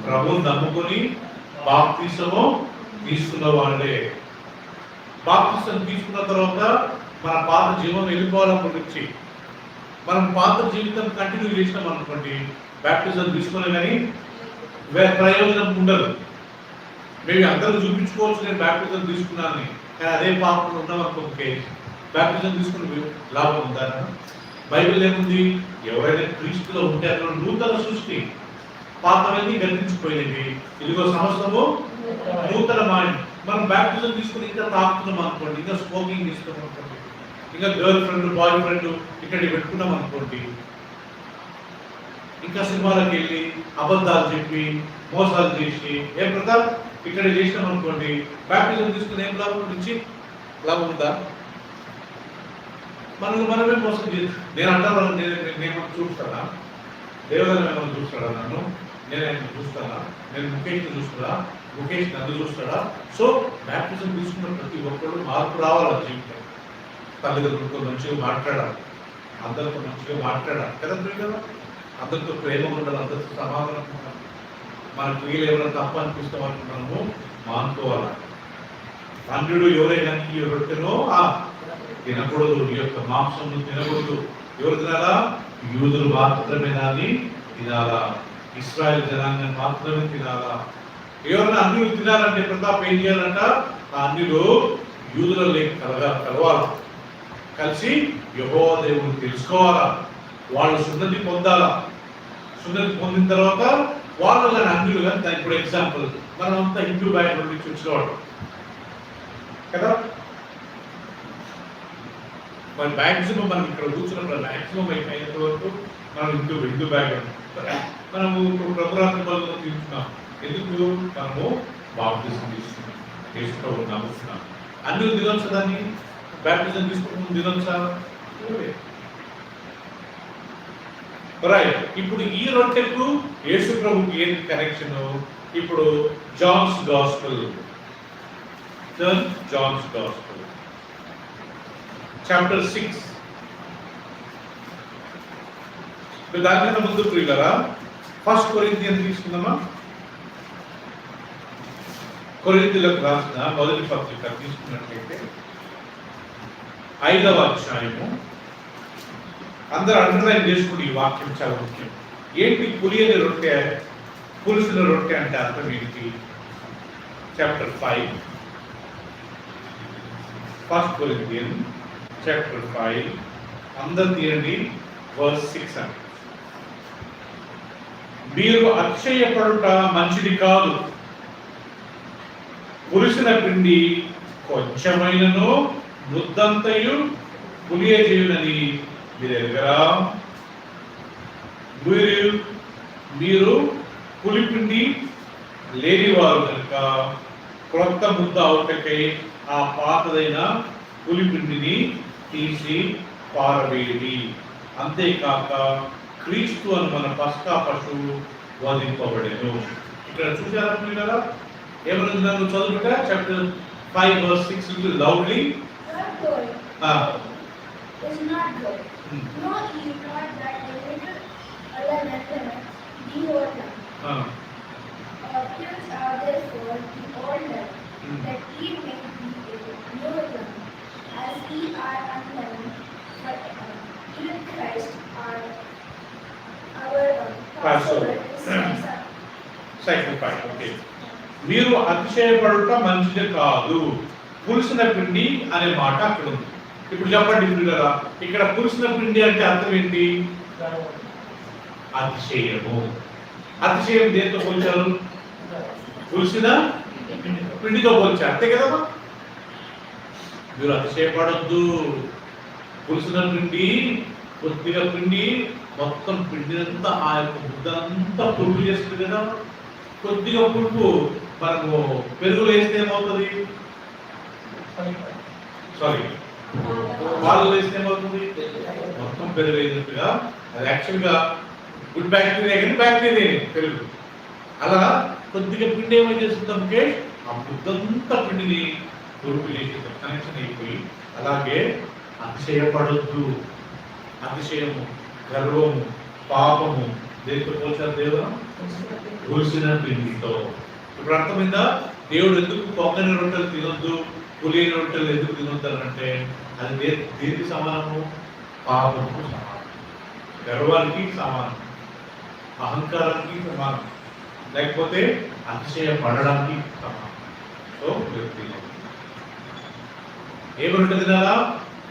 ప్రభుని నమ్ముకొని బాప్తిసము తీసుకున్న వాళ్ళే. బాప్తిసం తీసుకున్న తర్వాత మన పాత జీవం వెళ్ళిపోవాలన్నప్పటి నుంచి మనం పాత జీవితం కంటిన్యూ చేసినాం అనుకోండి, బాప్టిజం తీసుకున్నా కానీ ప్రయోజనం ఉండదు. మేము అందరూ చూపించుకోవచ్చు నేను బాప్టిజం తీసుకున్నానని, కానీ అదే పాపంలో ఉన్నాం అనుకోకే బాప్టిజం తీసుకుని లాభం ఉందా? బైబిల్ ఏముంది, ఎవరైనా క్రీస్తులో ఉంటే అక్కడ నూతన సృష్టి, పాతవన్నీ గతించిపోయినవి, ఇదిగో సమస్తము నూతన మైండ్. మనం బాప్టిజం తీసుకుని ఇంకా తాకుతున్నాం అనుకోండి, ఇంకా స్మోకింగ్ తీసుకున్నాం అనుకోండి, ఇంకా గర్ల్ ఫ్రెండ్ బాయ్ ఫ్రెండ్ ఇక్కడ పెట్టుకున్నాం అనుకోండి, ఇంకా సినిమాలకు వెళ్ళి అబద్ధాలు చెప్పి మోసాలు చేసి ఏం ప్రతాప్ ఇక్కడ చేసినాం అనుకోండి, బాప్టిజం తీసుకుని ఏం లాభం నుంచి లాభం ఉందా? మనమే మోసం చేసి నేను అంటాను, నేను చూస్తానా, దేవతను ఏమైనా చూస్తాడా, నన్ను నేను చూస్తానా, నేను ముఖ్యంగా చూస్తానా, ముఖేష్ నన్ను చూస్తాడా? సో బ్యాప్టిజం తీసుకున్న ప్రతి ఒక్కరు మార్పు రావాలి జీవితం. తల్లిదండ్రులతో మంచిగా మాట్లాడాలి, అందరితో మంచిగా మాట్లాడాలి కదా కదా, అందరితో ప్రేమ ఉండాలి, అందరితో సమాధానం ఉండాలి. మనకు వీళ్ళు ఎవరైనా తప్ప అనిపిస్తాం అనుకున్నాము మానుకోవాలి. అన్యుడు ఎవరైనా ఈ రొట్టెనో తినకూడదు, ఈ యొక్క మాంసం తినకూడదు. ఎవరు తినాలా? యూదులు మాత్రమే దాన్ని తినాలా, ఇశ్రాయేల్ జనాంగం మాత్రమే తినాలా. ఎవరైనా అన్యులు తినాలంటే ప్రతాప్ ఏం చేయాలంట? ఆ అన్యులు యూదుల కలవాలా, కలిసి యెహోవా దేవుని తెలుసుకోవాలా, వాళ్ళు సున్నతి పొందాలా. సున్నతి పొందిన తర్వాత వాళ్ళు కానీ అన్యులు కానీ, దానికి ఇప్పుడు ఎగ్జాంపుల్ మనం అంతా హిందూ బ్యాక్గ్రౌండ్ నుంచి వచ్చినవాడు కదా. మరి మ్యాక్సిమం మనం ఇక్కడ కూర్చున్నప్పుడు మ్యాక్సిమం అయినంత వరకు మనం హిందూ బ్యాక్గ్రౌండ్. మనము ఇప్పుడు ప్రభురాత్రి బదులు తీసుకున్నాం. ఎందుకు? మనము బాప్టిజం తీసుకున్నాం, తీసుకుంటూ నమ్ముతున్నాం. అన్ని దినోత్సవ దాన్ని బ్యాప్టిజం తీసుకుంటున్న దినోత్సవం. రైట్. ఇప్పుడు ఈ రొట్టెకు యేసు ప్రభుకి ఏంటి కనెక్షన్? ఇప్పుడు జాన్స్ గాస్పెల్ చాప్టర్ 6. దానికన్నా ముందు ప్రియులరా ఫస్ట్ కొరింథియన్ తీసుకుందామా? కొరింథీయులకు రాసిన మొదటి పత్రిక తీసుకున్నట్లయితే 5వ అధ్యాయము. అందరూ అండర్లైన్ చేసుకుని ఈ వాక్యం చాలా ముఖ్యం. ఏంటి పులియని రొట్టె, పులిసిన రొట్టె అంటే అర్థం ఏంటి? చాప్టర్ 5, ఫస్ట్ కొరింథియన్ చాప్టర్ 5, అందరు తీయండి, వర్స్ 6 అని. మీరు అతిశయపడుట మంచిది కాదు, పులిసిన పిండి కొంచెమైనను ముద్దంతయు పులియజేయునని మీరు ఎరగరా? మీరు పులిపిండి లేనివారు కనుక క్రొత్త ముద్ద అవుటకై ఆ పాతదైన పులిపిండిని తీసి పారవేయడి. అంతేకాక క్రీస్తు అని మన పస్కా పశువు వధింపబడెను. ఇక్కడ చూసారా కదా ఏమన్నా నన్ను చదువుట chapter 5 verse 6 loudly. Is not good. No, ye not that the little leaven be old leaven. Purge out therefore the old leaven, that ye may be a new leaven, as ye are unleavened, but even Christ our Passover is sacrifice. Okay. మీరు అతిశయపడుట మంచిది కాదు, పులిసిన పిండి అనే మాట అక్కడ ఉంది. ఇప్పుడు చెప్పండి పిల్లరా, ఇక్కడ పులిసిన పిండి అంటే అర్థం ఏంటి? అతిశయము. అతిశయం దేంతో పోల్చారు? పులిసిన పిండితో పోల్చారు, అంతే కదా. మీరు అతిశయపడద్దు. పులిసిన పిండి, కొద్దిగా పిండి మొత్తం పిండినంతా ఆ యొక్క ముద్దంతా పురుగు చేస్తుంది కదా. కొద్దిగా పురుగు మనము పెరుగులో వేస్తే ఏమవుతుంది? సారీ, వాళ్ళు వేస్తే ఏమవుతుంది? మొత్తం పెరుగు వేసినట్టుగా. అది యాక్చువల్గా గుడ్ బ్యాక్టీరియా కానీ బ్యాక్టీరియా పెరుగు. అలా కొద్దిగా పిండి ఏమై చేస్తుందంటే ఆ ముద్దంతా పిండిని పురుగు చేసి కనెక్షన్ అయిపోయి. అలాగే అతిశయపడొద్దు. అతిశయము, గర్వము, పాపము దేనితో పోల్చారు? దేవుడు పులిసిన పిండితో. ఇప్పుడు అర్థమైందా? దేవుడు ఎందుకు పొంగని రొట్టెలు తినొద్దు, పులియని రొట్టెలు ఎందుకు తినొద్దారంటే అది దేనికి సమానము? పాపముకు సమానం, గర్వానికి సమానం, అహంకారానికి సమానం, లేకపోతే అతిశయపడడానికి సమానం. సో ఏమి రొట్టె తినాలా?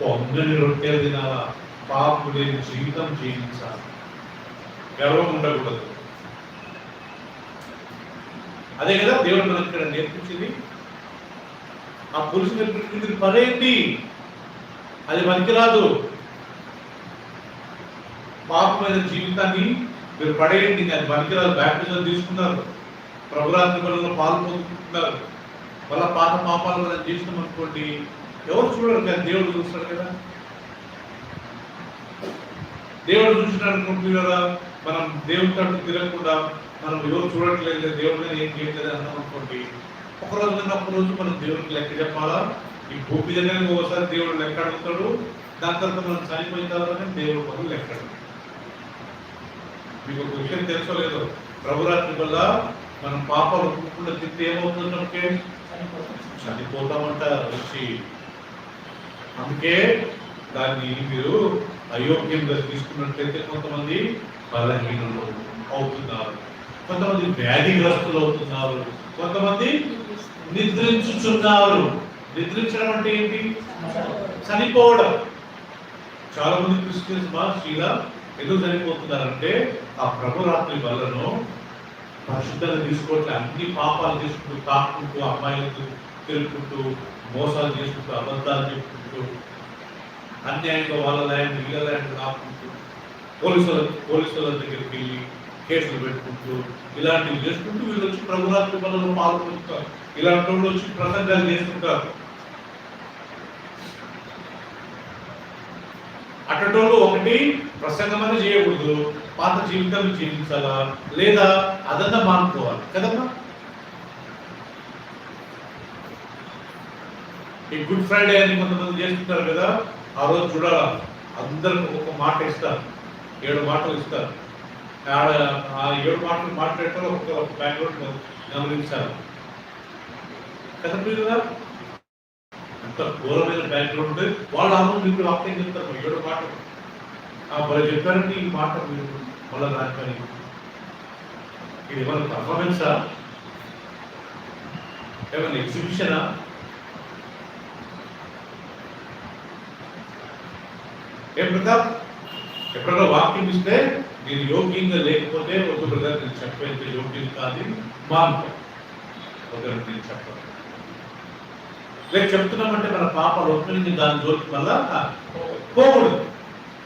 పొంగని రొట్టెలు తినాలా. పాపం లేని జీవితం జీవించాలి, గర్వం ఉండకూడదు. అదే కదా దేవుడు మనకి ఇక్కడ నేర్పించింది. ఆ పులిసిన పిండిని పడేయండి, అది పనికిరాదు. పాపమైన జీవితాన్ని మీరు పడేయండి, అది పనికిరాదు. బ్యాప్టిజం తీసుకున్నారు, ప్రభురాత్రి బలులో పాల్పొందుకుంటున్నారు, మళ్ళా పాత పాపాలు మనం చేసినాం అనుకోండి, ఎవరు చూడరు కదా, దేవుడు చూస్తాడు కదా. దేవుడు చూసినాడు అనుకుంటున్నారు కదా. మనం దేవుడి తట్టు తిరగకుండా మనం ఎవరు చూడట్లేదు, దేవుడిని ఏం చేయట్లేదు అన్నాం అనుకోండి, ఒక రోజు మనం దేవుడికి లెక్క చెప్పాలా? ఈ భూమి దగ్గర ఒకసారి దేవుడు లెక్క అడుగుతాడు, దాని తర్వాత మనం చనిపోయిన తర్వాత దేవుడు మనం లెక్క అడుగుతాడు. మీకు ఒక విషయం తెలుసో లేదో, ప్రభురాత్రి వల్ల మనం పాపాలు ఒప్పుకుండా తింటే ఏమవుతుందంటే చనిపోతామంట వచ్చి. అందుకే దాన్ని మీరు అయోగ్యంగా తీసుకున్నట్లయితే కొంతమంది బలహీనులు అవుతున్నారు, కొంతమంది వ్యాధిగ్రస్తులు అవుతున్నారు, కొంతమంది నిద్రించుచున్నారు. నిద్రించడం అంటే ఏంటి? చనిపోవడం. చాలా మంది క్రిస్టియన్స్ మా శీల ఎందుకు చనిపోతున్నారంటే ఆ ప్రభురాత్రి వల్లను పరిశుద్ధంగా తీసుకోవట్లే, అన్ని పాపాలు తీసుకుంటూ, తాక్కుంటూ, అమ్మాయిలకు తిరుగుకుంటూ, మోసాలు చేసుకుంటూ, అబద్ధాలు చెప్పుకుంటూ, అన్యాయంగా వాళ్ళ ల్యాండ్ వీళ్ళ ల్యాండ్ ఆపుకుంటూ, పోలీసుల దగ్గరికి వెళ్ళి కేసులు పెట్టుకుంటూ, ఇలాంటివి చేసుకుంటూ వీళ్ళు వచ్చి ప్రభురాత్రి వల్లలో పాల్గొంటారు. ఇలాంటి వాళ్ళు వచ్చి ప్రసంగాలు చేసుకుంటారు. అటోళ్ళు ఒకటి ప్రసంగం అని చేయకూడదు, పాత జీవితం జీవించాలా, లేదా అదన్నా మానుకోవాలి కదమ్మా. ఈ గుడ్ ఫ్రైడే అని కొంతమంది చేస్తుంటారు కదా, ఆ రోజు చూడాలా, అందరికి ఒక్కొక్క మాట ఇస్తారు, 7 మాటలు ఇస్తారు. ఆ 7 మాటలు మాట్లాడటం ఒక బ్యాక్గ్రౌండ్ గమనించాలి కదా మీరు. అంత ఘోరమైన బ్యాక్గ్రౌండ్ వాళ్ళు ఆమె ఇప్పుడు వాక్యం చెప్తారు 7 మాటలు. వాళ్ళు చెప్పారంటే ఈ మాట మీరు మళ్ళీ రాని ఇది ఏమైనా పర్ఫార్మెన్సా, ఏమైనా ఎగ్జిబిషనా? ఏం ప్రతాప్, ఎప్పుడైనా వాక్యం ఇస్తే నేను యోగ్యంగా లేకపోతే ఒక బ్రదర్ నేను చెప్పేంత యోగ్యం కాదు మానుకో, ఒకరు నేను చెప్పాను లేక చెప్తున్నామంటే మన పాపాలు ఒప్పింది, దాని జోలికి వల్ల పోకూడదు.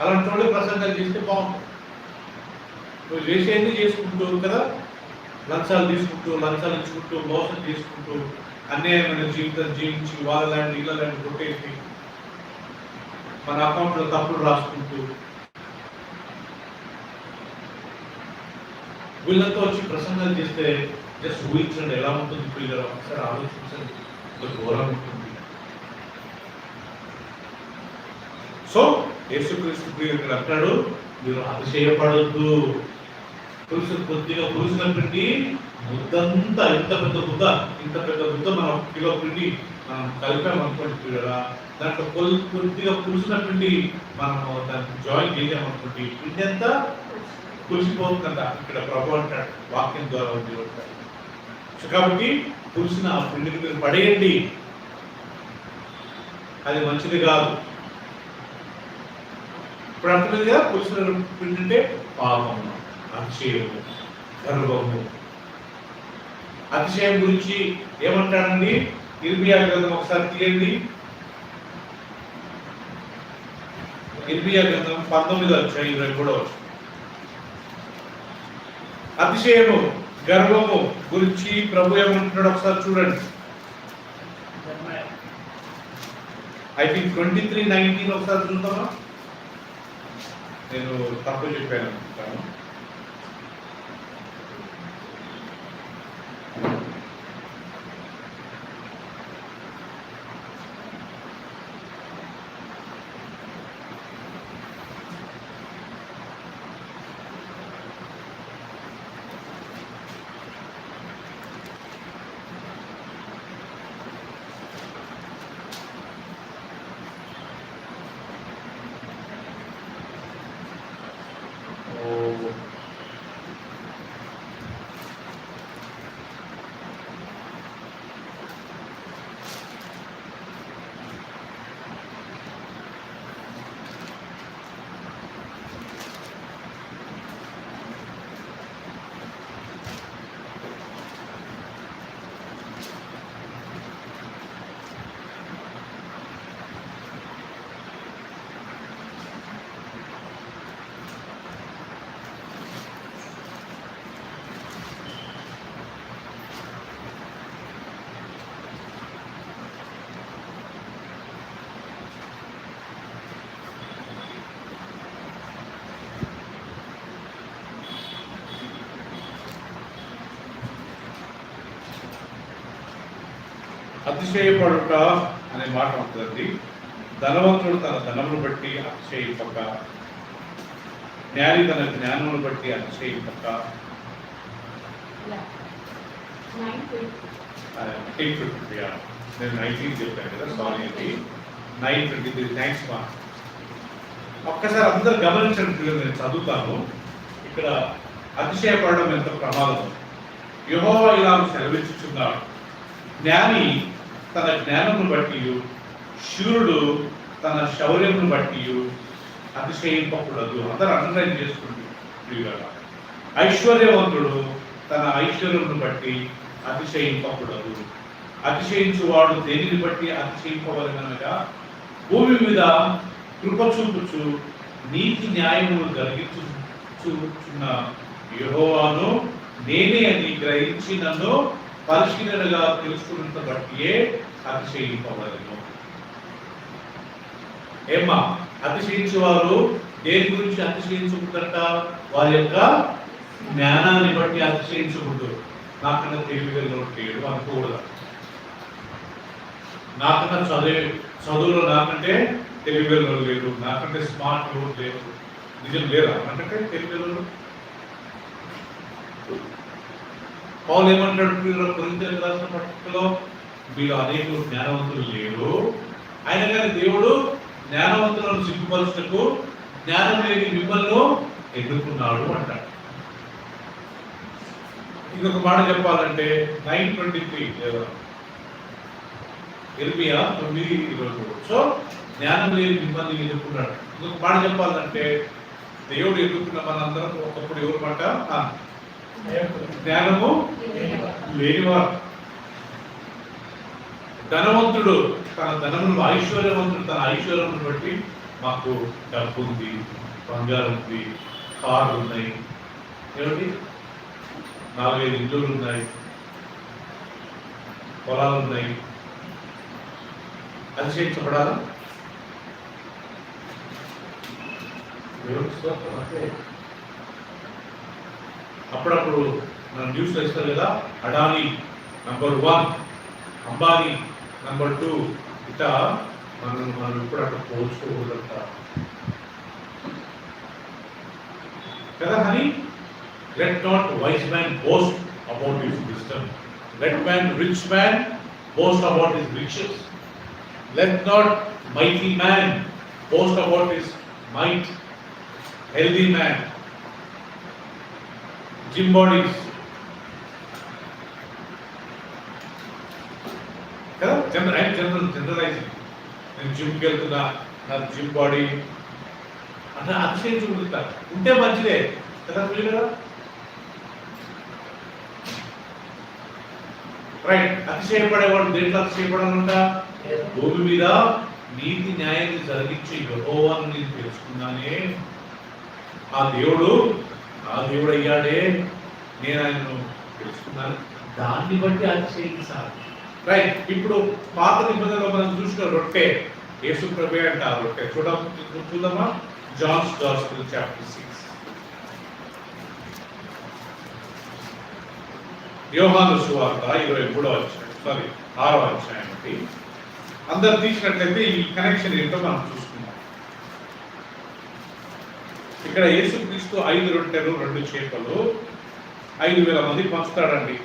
అలాంటి వాళ్ళు ప్రసంగాలు చేస్తే బాగుంటుంది. నువ్వు చేసేది చేసుకుంటూ కదా, లంచాలు తీసుకుంటూ, లంచాలు ఇచ్చుకుంటూ, మోసం తీసుకుంటూ, అన్యాయమైన జీవితం జీవించి వాళ్ళ ల్యాండ్ ఇళ్ళ ల్యాండ్ కొట్టేసి మన అకౌంట్లో తప్పులు రాసుకుంటూ వీళ్ళంతా వచ్చి ప్రసంగాలు చేస్తే జస్ట్ ఊహించండి ఎలా ఉంటుంది పిల్లలు, ఒకసారి ఆలోచించండి, ఘోరం ఉంటుంది. సో యేసుక్రీస్తు ప్రియుడు అంటాడు, మీరు అతిశయపడొద్దు. కొద్దిగా పులుసున పిండి ముద్దంతా, ఇంత పెద్ద ముద్ద మనం 1 కిలో పిండి మనం కలిపామనుకోండి పిల్లరా, దాంట్లో కొద్దిగా పులుసున పిండి మనము దానికి జాయిన్ చేసామనుకోండి, పిండి అంతా పులిసిపోతుందంట. ఇక్కడ ప్రభు అంటాడు వాక్యం ద్వారా ఉంది అంటాడు. కాబట్టి పులిసిన ఆ పిండిని మీరు పడేయండి, అది మంచిది కాదు. ఇప్పుడు అర్థమైందిగా, పులిసిన పిండి అంటే పాపము, అతిశయము, గర్వము. అతిశయం గురించి ఏమంటాడండి? ఇర్మియా గ్రంథం ఒకసారి తీయండి. ఇర్మియా గ్రంథం 19వ అధ్యాయం 23వ వచనం. అతిశయము, గర్వము గురించి ప్రభు ఏమంటున్నాడు ఒకసారి చూడండి. ఐ థింక్ 23:19 ఒకసారి చూద్దామా? నేను తప్పు చెప్పాను అనుకుంటాను. అతిశయపడుట అనే మాట ఉంటుందండి. ధనవంతుడు తన ధనమును బట్టి అతిశయింపక, జ్ఞాని తన జ్ఞానమును బట్టి అతిశయింపక. 8:50 నేను 19 చెప్పాను కదా, సారీ అండి. 9:20 థ్యాంక్స్ మా. ఒక్కసారి అందరు గమనించండి, నేను చదువుతాను. ఇక్కడ అతిశయపడడం ఎంత ప్రమాదం. యెహోవా ఇలా సెలవిచ్చుచున్నాడు, జ్ఞాని తన జ్ఞానమును బట్టి, శూరుడు తన శౌర్యమును బట్టి అతిశయింపకూడదు. అందరూ అండర్లైన్ చేసుకోండి. ఐశ్వర్యవంతుడు తన ఐశ్వర్యమును బట్టి అతిశయింపకూడదు. అతిశయించువాడు దేనిని బట్టి అతిశయింపవలనగా, భూమి మీద కృప చూపుచు నీతి న్యాయములు జరిగించుచున్న యెహోవాను నేనే అని గ్రహించి నన్ను పరిశీలనగా తెలుసుకున్నంత బట్టియే అతిశయింపవలను. ఏమ్మా, అతిశయించేవారు దేని గురించి అతిశయించుకుంటారట? వారి యొక్క జ్ఞానాన్ని బట్టి అతిశయించుకుంటారు. నాకన్నా తెలివిలో లేడు అనుకోకూడదు. నాకన్నా చదువులో నాకంటే తెలివిలో లేడు, నాకంటే స్మార్ట్ లేదు. నిజం లేరా? నాకంటే తెలివిలో పౌలు ఏమంటాడు కొరింథీయులకు రాసిన పత్రికలో, మీరు అనేకులు జ్ఞానవంతులు లేరు, అయినా కానీ దేవుడు జ్ఞానవంతులను సిగ్గుపరచుటకు జ్ఞానం లేని మిమ్మల్ని ఎన్నుకున్నాడు అంటాడు. ఇంకొక మాట చెప్పాలంటే 9:23 ఇర్మియా 9:20. సో జ్ఞానం లేని మిమ్మల్ని ఎన్నుకున్నాడు. ఇంకొక మాట చెప్పాలంటే దేవుడు ఎన్నుకున్న మనందరం ఒకప్పుడు ఎవరు మాట? జ్ఞానము లేనివారు. ధనవంతుడు తన ధనమును, ఐశ్వర్యవంతుడు తన ఐశ్వర్యమును బట్టి, మాకు డబ్బు ఉంది, బంగారం ఉంది, కార్లు ఉన్నాయి, ఏమిటి 4-5 ఇల్లులు ఉన్నాయి, పొలాలు ఉన్నాయి, అతిశయించబడాలా? అప్పుడప్పుడు మనం న్యూస్లో ఇస్తారు కదా, అడానీ నంబర్ 1, అంబానీ నంబర్ 2, ఇట్లా మనం ఇప్పుడు అట్లా పోల్చుకోకూడదంట కదా. Honey, let not wise man boast about his wisdom, let rich man boast about his riches, let not mighty man boast about his might, healthy man, gym bodies కదా. జనరలైజింగ్, నేను జిమ్కి వెళ్తున్నా, నా జిమ్ బాడీ అంటే అతిశయించుకుంటా ఉంటే మంచిదే కదా, కదా. రైట్. అతిశయపడేవాడు దేంట్లో అతిశయపడాలంట? భూమి మీద నీతి న్యాయాన్ని జరిగించే యెహోవాను నేను తెలుసుకున్నానే, ఆ దేవుడు అయ్యాడే, నేను ఆయనను తెలుసుకున్నాను, దాన్ని బట్టి అతిశయించాలి. రైట్. ఇప్పుడు పాత నిబంధనలో మనం చూసిన రొట్టె యేసు ప్రభువే అంట. ఆ రొట్టె చూద్దామా? జాన్స్ గాస్పెల్ చాప్టర్ 6, యోహాను సువార్త 23వ అధ్యాయం, 6వ అధ్యాయం. అందరు తీసినట్లయితే ఈ కనెక్షన్ ఏంటో మనం చూసుకుందాం. ఇక్కడ యేసుక్రీస్తు 5 రొట్టెలు 2 చేపలు 5,000 మంది పంచుతాడండి.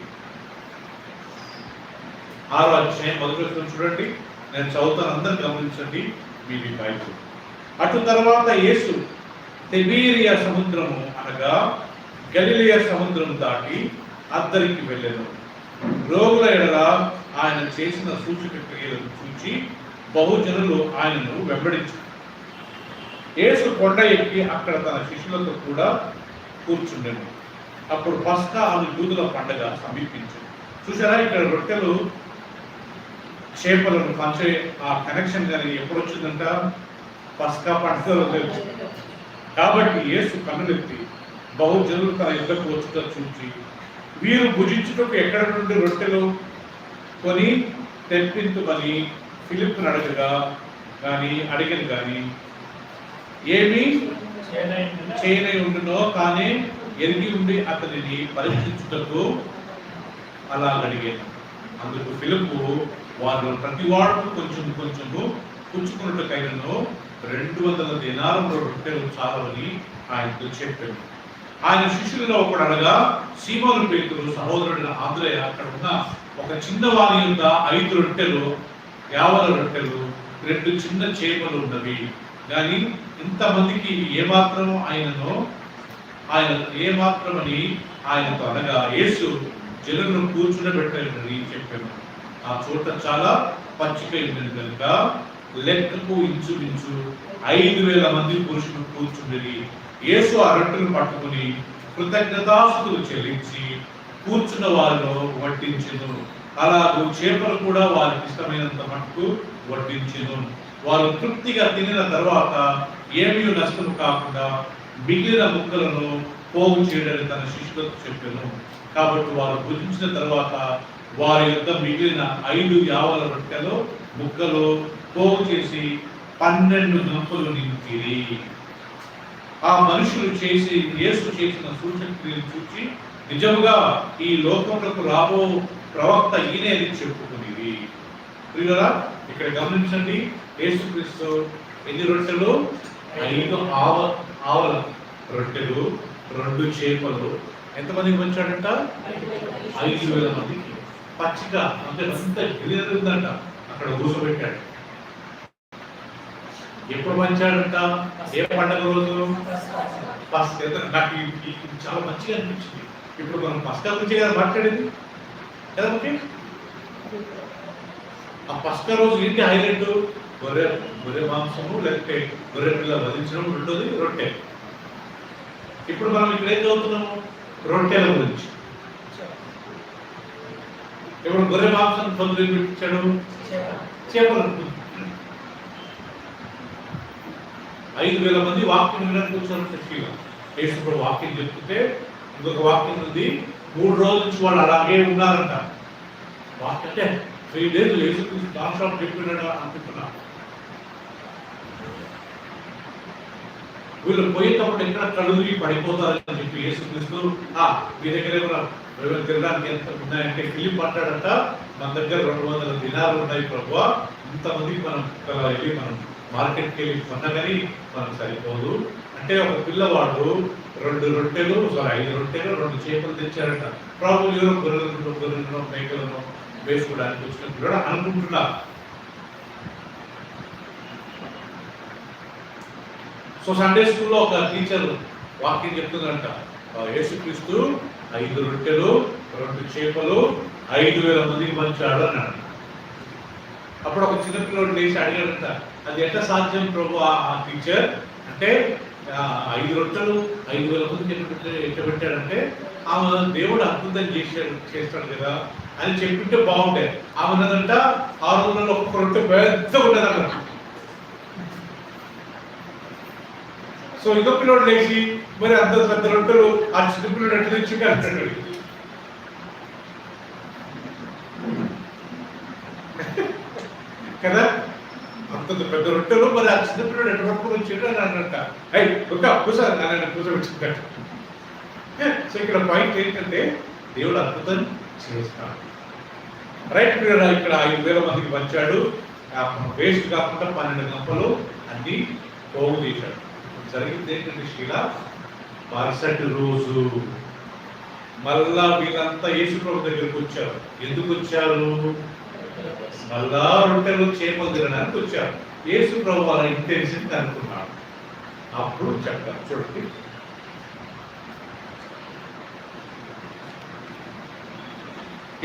6వ అధ్యాయం 1వ వచనం చూడండి, నేను చదువుతాను, అందరు గమనించండి మీ బైబిల్. అటు తర్వాత యేసు తిబేరియా సముద్రము అనగా గలిలయ సముద్రం దాటి అద్దరికి వెళ్ళెను. రోగుల ఎడల ఆయన చేసిన సూచక క్రియలను చూచి బహుజనులు ఆయనను వెంబడించారు. యేసు కొండ ఎక్కి అక్కడ తన శిష్యులతో కూడా కూర్చుండెను. అప్పుడు పస్కా అను యూదుల పండగ సమీపించింది. చూసారా, ఇక్కడ రొట్టెలు చేపలను పంచే ఆ కనెక్షన్ కానీ ఎప్పుడు వచ్చిందంట? పస్కా పండుగలో తెలుసు. కాబట్టి యేసు కన్నులెత్తి బహుజనులు తన యుద్ధకు వచ్చుట చూచి, వీరు భుజించుటకు ఎక్కడ నుండి రొట్టెలు కొని తెప్పించుమని ఫిలిప్పును అడిగను కానీ ఏమి చేయనై ఉండునో కానీ ఎరిగి ఉండి అతనిని పరీక్షించుటకు అలా అడిగాను. అందుకు ఫిలిప్పు వారు ప్రతి వాడు కొంచెం కొంచెము పుచ్చుకున్నట్టుకైనను 200 దినారముల రొట్టెలు చాలవని ఆయనతో చెప్పాడు. ఆయన శిష్యులలో ఒకడు అనగా సీమోను పేతురు సహోదరుడైన ఆంద్రేయ అక్కడ ఉన్న ఒక చిన్న వారి యొక్క 5 రొట్టెలు 50 రొట్టెలు 2 చిన్న చేపలు ఉన్నవి. కానీ ఇంతమందికి ఏమాత్రమని ఆయనతో అనగా యేసు జనులను కూర్చుండబెట్టాలని చెప్పాను. ఆ చోట చాలా పచ్చిక ఉన్నది కనుక లెక్కకు ఇంచుమించు 5,000 మంది పురుషులు కూర్చుండేది. యేసు ఆ రొట్టెలు పట్టుకుని కృతజ్ఞతాస్తుతులు చెల్లించి కూర్చున్న వారిలో వడ్డించెను. అలాగూ చేపలు కూడా వారికి ఇష్టమైనంత మట్టుకు వడ్డించెను. వారు తృప్తిగా తినిన తర్వాత ఏమీ నష్టము కాకుండా మిగిలిన ముక్కలను పోగు చేయడానికి తన శిష్యులకు చెప్పాను. కాబట్టి వారు భుజించిన తర్వాత వారి యొక్క మిగిలిన 5 50 రొట్టెలు ముక్కలు పోగు చేసి 12 గంపలు నింపిరి. ఆ మనుషులు యేసు చేసిన సూచక్రియలు చూచి నిజముగా ఈ లోకములకు రాబో ప్రవక్త ఈయనే అని చెప్పుకునేది. ప్రియులారా, ఇక్కడ గమనించండి, యేసుక్రీస్తు ఎన్ని రొట్టెలు? 5 ఆవల రొట్టెలు, 2 చేపలు. ఎంతమందికి పంచాడంట? 5,000 మందికి. పచ్చిక అంటే అంత గిరిదంట అక్కడ కూర్చోబెట్టాడు. ఎప్పుడు పంచాడంట? ఏ పండగ రోజు? పస్కా. నాకు ఇది చాలా మంచిగా అనిపించింది. ఇప్పుడు మనం పస్కా గురించి కదా మాట్లాడేది కదా. ఆ పస్కా రోజు ఏంటి హైలైట్? గొర్రె మాంసము, లేకపోతే గొర్రె పిల్ల వధించడం, రెండోది రొట్టె. ఇప్పుడు మనం ఇక్కడ ఏం చదువుతున్నాము? రొట్టెల గురించి. ఇప్పుడు గొర్రె మాంసం పొందులు పెట్టించాడు, చేపలు. 5,000 మంది వాక్యం వినడానికి కూర్చొని శక్తిగా యేసు వాక్యం చెప్తుంటే ఇంకొక వాక్యం ఉంది, 3 రోజుల నుంచి వాళ్ళు అలాగే ఉన్నారంట. వాక్యం అంటే 3 days యేసు నాన్ స్టాప్ చెప్పినాడు అనుకుంటున్నా. వీళ్ళు పోయేటప్పుడు ఎక్కడ కడుగురి పడిపోతారని చెప్పి యేసుక్రీస్తు మీ దగ్గర తినడానికి ఎంత ఉన్నాయంటే ఫిలిప్ అంటాడంట, మన దగ్గర 200 దినాలు ఉన్నాయి ప్రభువా, ఇంతమందికి మనం వెళ్ళి మనం మార్కెట్కి వెళ్ళి కొన్నగాని మనకు సరిపోదు అంటే. ఒక పిల్లవాడు 5 రొట్టెలు 2 చేపలు తెచ్చారంట. ప్రభు ఎవరో గొర్రెలను మేకలను వేసుకోవడానికి వచ్చిన పిల్లడు అనుకుంటున్నారు. సో సండే స్కూల్లో ఒక టీచర్ వాక్యం చెప్తుందంట, యేసుక్రీస్తు 5 రొట్టెలు 2 చేపలు 5,000 మందికి పంచాడు అన్నాడు. అప్పుడు ఒక చిన్నపిల్లడు లేచి అడిగాడంట, అది ఎట్లా సాధ్యం ప్రభు ఆ టీచర్ అంటే? 5 రొట్టెలు 5,000 మందికి ఎట్లా పెట్టాడంటే, ఆమె దేవుడు అద్భుతం చేస్తాడు కదా అని చెప్పింటే బాగుంటాయి. ఆమె ఉన్నదంట 6 రోజులలో ఒక్కొక్క రొట్టె పెద్దగా ఉండదన్న. సో ఇంకో పిల్లడు లేచి మరి అంత పెద్ద రొట్టెలు ఆ చిన్న పిల్లడు ఎట్లా తెచ్చుంటే అంటాడు కదా. అంత పెద్ద రొట్టెలు మరి ఆ చిన్న పిల్లడు ఎట్లా పట్టుకుని వచ్చాడు అని అన్నట్ట. కూర్చోబెట్టిందట. సో ఇక్కడ పాయింట్ ఏంటంటే దేవుడు అద్భుతం చేస్తాడు. రైట్ పిల్లడు ఇక్కడ 5,000 మందికి పంచాడు. వేస్ట్ కాకుండా 12 గంపలు అన్ని పోగు చేశాడు. జరిగింది ఏంటంటే శీల మరుసటి రోజు మళ్ళా వీళ్ళంతా యేసు ప్రభు దగ్గరికి వచ్చారు. ఎందుకు వచ్చారు? మళ్ళా రొట్టెలు చేపలు తినడానికి వచ్చారు. యేసు ప్రభు వాళ్ళ ఇంటెన్షన్ అనుకున్నాడు. అప్పుడు చెప్తారు చూడండి.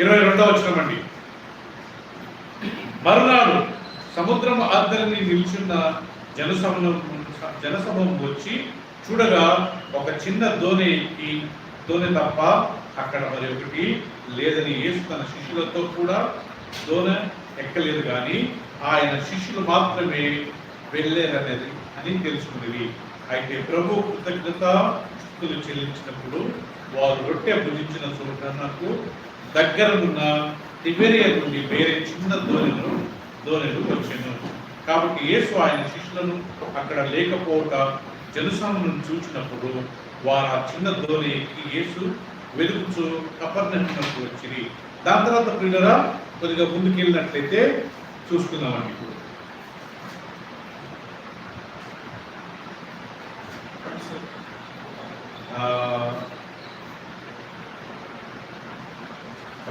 ఇరవై 22వ వచనమండి. మరునాడు సముద్రం అద్దరిని నిల్చున్న జనసమూహం వచ్చి చూడగా ఒక చిన్న దోణి తప్ప అక్కడ మరి ఒకటి లేదని యేసు తన శిష్యులతో కూడా దోణి ఎక్కలేదు, కానీ ఆయన శిష్యులు మాత్రమే వెళ్ళారనేది అని తెలుసుకునేది. అయితే ప్రభు కృతజ్ఞతాస్తుతులు చెల్లించినప్పుడు వారు రొట్టె భుజించిన చోటకు దగ్గర ఉన్న తిబెరియా నుండి వేరే చిన్న దోణెలు వచ్చాను. కాబట్టి యేసు ఆయన శిష్యులను అక్కడ లేకపోవట జనసమూహం చూసినప్పుడు వారు ఆ చిన్న దోణి ఎక్కి యేసు వెలుగుచు కపర్నహూమునకు వచ్చిరి. దాని తర్వాత పిల్లరా కొద్దిగా ముందుకు వెళ్ళినట్లయితే చూసుకుందామండి ఇప్పుడు.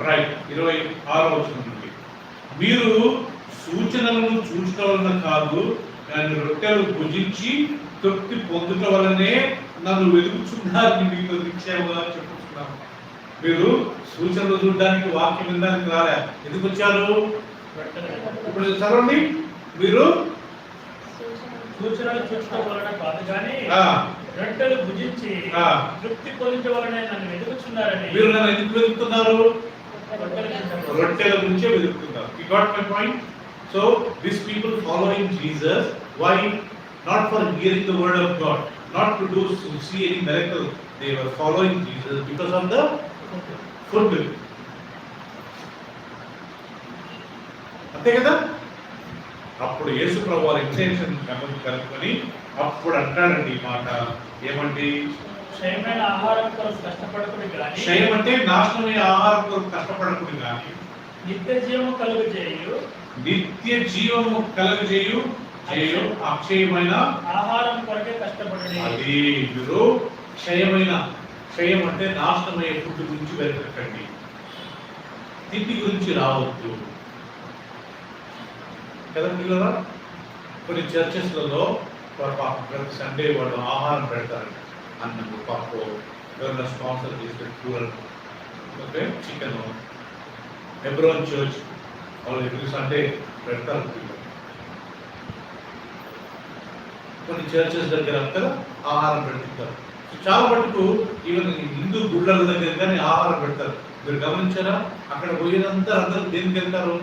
రైట్ 26వ వచనం నుండి, మీరు సూచనలను చూచడం వలన కాదు, కానీ రొట్టెలు భుజించి తృప్తి పొందుట వలనే నన్ను వెలుగుచున్నారని మీకు నిశ్చయముగా చెప్పుతున్నాను. మీరు సూచనలు చూడడానికి, వాక్యం వినడానికి రాలే, ఎందుకు వచ్చారు? ఇప్పుడు చదవండి. మీరు సూచనలు చూడటం వలన కాదు కానీ రొట్టెలు భుజించి తృప్తి పొందుట వలనే నన్ను వెతుకుచున్నారని. మీరు నన్ను ఎందుకు వెతుకుతున్నారు? రొట్టెల గురించే వెతుకుతున్నారు. You got my point? So these people following Jesus, why? Not for hearing the word of God, not to see any miracle. They were following Jesus because of the food. అంతే కదా? అప్పుడు యేసు ప్రభు వారి ఇంటెన్షన్ కనుక్కొని అప్పుడు అంటాడండి ఈ మాట, ఏమండి? క్షయమైన ఆహారం కొరకు కష్టపడకుడి గాని, క్షయం అంటే నాశనమైన ఆహారం కొరకు కష్టపడకుడి గాని, నిత్య జీవము కలుగజేయు చేయు అక్షయమైన ఆహారం కొరకే కష్టపడండి. అది మీరు క్షయం అంటే నాశనమయ్యే ఫుడ్ గురించి వెతకండి, తిండి గురించి రావద్దు కదా పిల్లరా. కొన్ని చర్చెస్లలో ప్రతి సండే వాళ్ళు ఆహారం పెడతారు, అన్నము, పప్పు, ఎవరైనా స్పాన్సర్ చేస్తే కూరలు, ఓకే, చికెన్. హెబ్రోన్ చర్చ్ వాళ్ళు ఎవ్రీ సండే పెడతారు. కొన్ని చర్చెస్ దగ్గర కదా ఆహారం పెడుతుంటారు. చాలా మటుకు ఈవెన్ హిందూ గుళ్ళ దగ్గర కానీ ఆహారం పెడతారు. మీరు గమనించారా? అక్కడ పోయినంతా అందరూ దేనికి వెళ్తారు?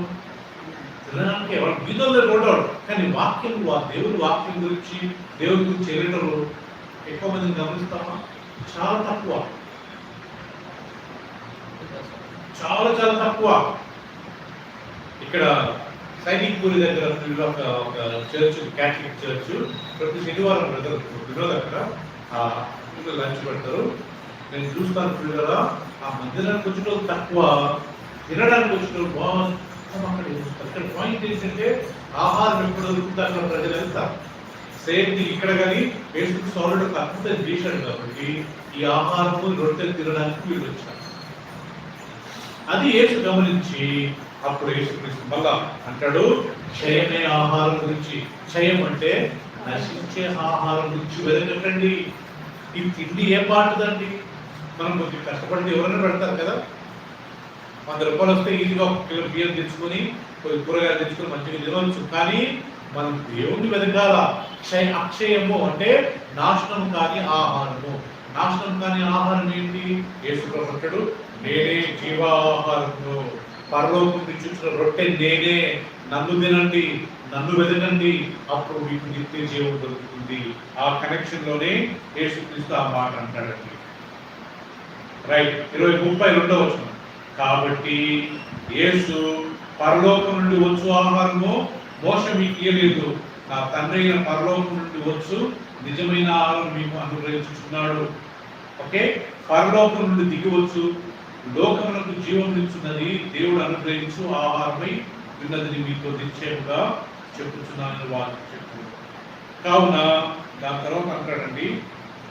తినడానికి. వాళ్ళు బీదోళ్ళు కొట్టాడు, కానీ వాక్యం, దేవుడి వాక్యం గురించి, దేవుడి గురించి వెళ్ళటంలో ఎక్కువ మందిని గమనిస్తామా? చాలా తక్కువ, చాలా చాలా తక్కువ. ఇక్కడ సైనిక్ పూరి దగ్గర ఒక చర్చ్, క్యాథలిక్ చర్చ్, ప్రతి శనివారం వినోద్ అక్కడ లంచ్ పెడతారు. నేను చూస్తాను పిల్లల, ఆ మందిరానికి వచ్చిన తక్కువ, తినడానికి వచ్చిన బాగుంది. అక్కడ పాయింట్ ఏంటంటే ఆహారం ఎప్పుడు దొరుకుతుందో అక్కడ ప్రజలు వెళ్తారు. సేమ్ ఇక్కడ కానీ వేసుకు సౌరుడు అద్భుతం చేశాడు కాబట్టి ఈ ఆహారము రొట్టెలు తినడానికి వీళ్ళు వచ్చారు. అది యేసు గమనించి అప్పుడు యేసుక్రీస్తు మళ్ళా అంటాడు, క్షయమే ఆహారం గురించి. క్షయం అంటే నశించే ఆహారం గురించి వెతకండి. ఈ తిండి ఏ పాటుదండి? మనం కొంచెం కష్టపడి ఎవరైనా పెడతారు కదా. 100 రూపాయలు వస్తే ఈజీగా 1 కిలో బియ్యం తెచ్చుకొని, కొన్ని కూరగాయలు తెచ్చుకొని మంచిగా తినవచ్చు. కానీ మనం దేవుణ్ణి వెతకాల. అక్షయము అంటే నాశనం కాని ఆహారము. నాశనం కాని ఆహారం ఏంటి? యేసు ప్రభు అంటాడు, నేనే జీవాహారము, పరలోకం నుంచి వచ్చిన రొట్టె నేనే, నన్ను తినండి, నన్ను వెతకండి, అప్పుడు మీకు నిత్య జీవం దొరుకుతుంది. ఆ కనెక్షన్ లోనే యేసుక్రీస్తు ఆ మాట అంటాడండి. రైట్. 32వ వచనం. కాబట్టి యేసు, పరలోకం నుండి వచ్చు ఆహారము మోస మీకు ఇయ్యలేదు, నా తండ్రి అయిన పరలోకం నుండి వచ్చు నిజమైన ఆహారం మీకు అనుగ్రహించుచున్నాడు. ఓకే, పరలోకం నుండి దిగివచ్చు, లోకములకు జీవం ఇచ్చున్నది దేవుడు అనుగ్రహించు ఆహారమై ఉన్నదని మీతో నిశ్చయముగా చెప్పుచున్నానని వారు చెప్పు. కావున దాని తర్వాత అంటాడండి,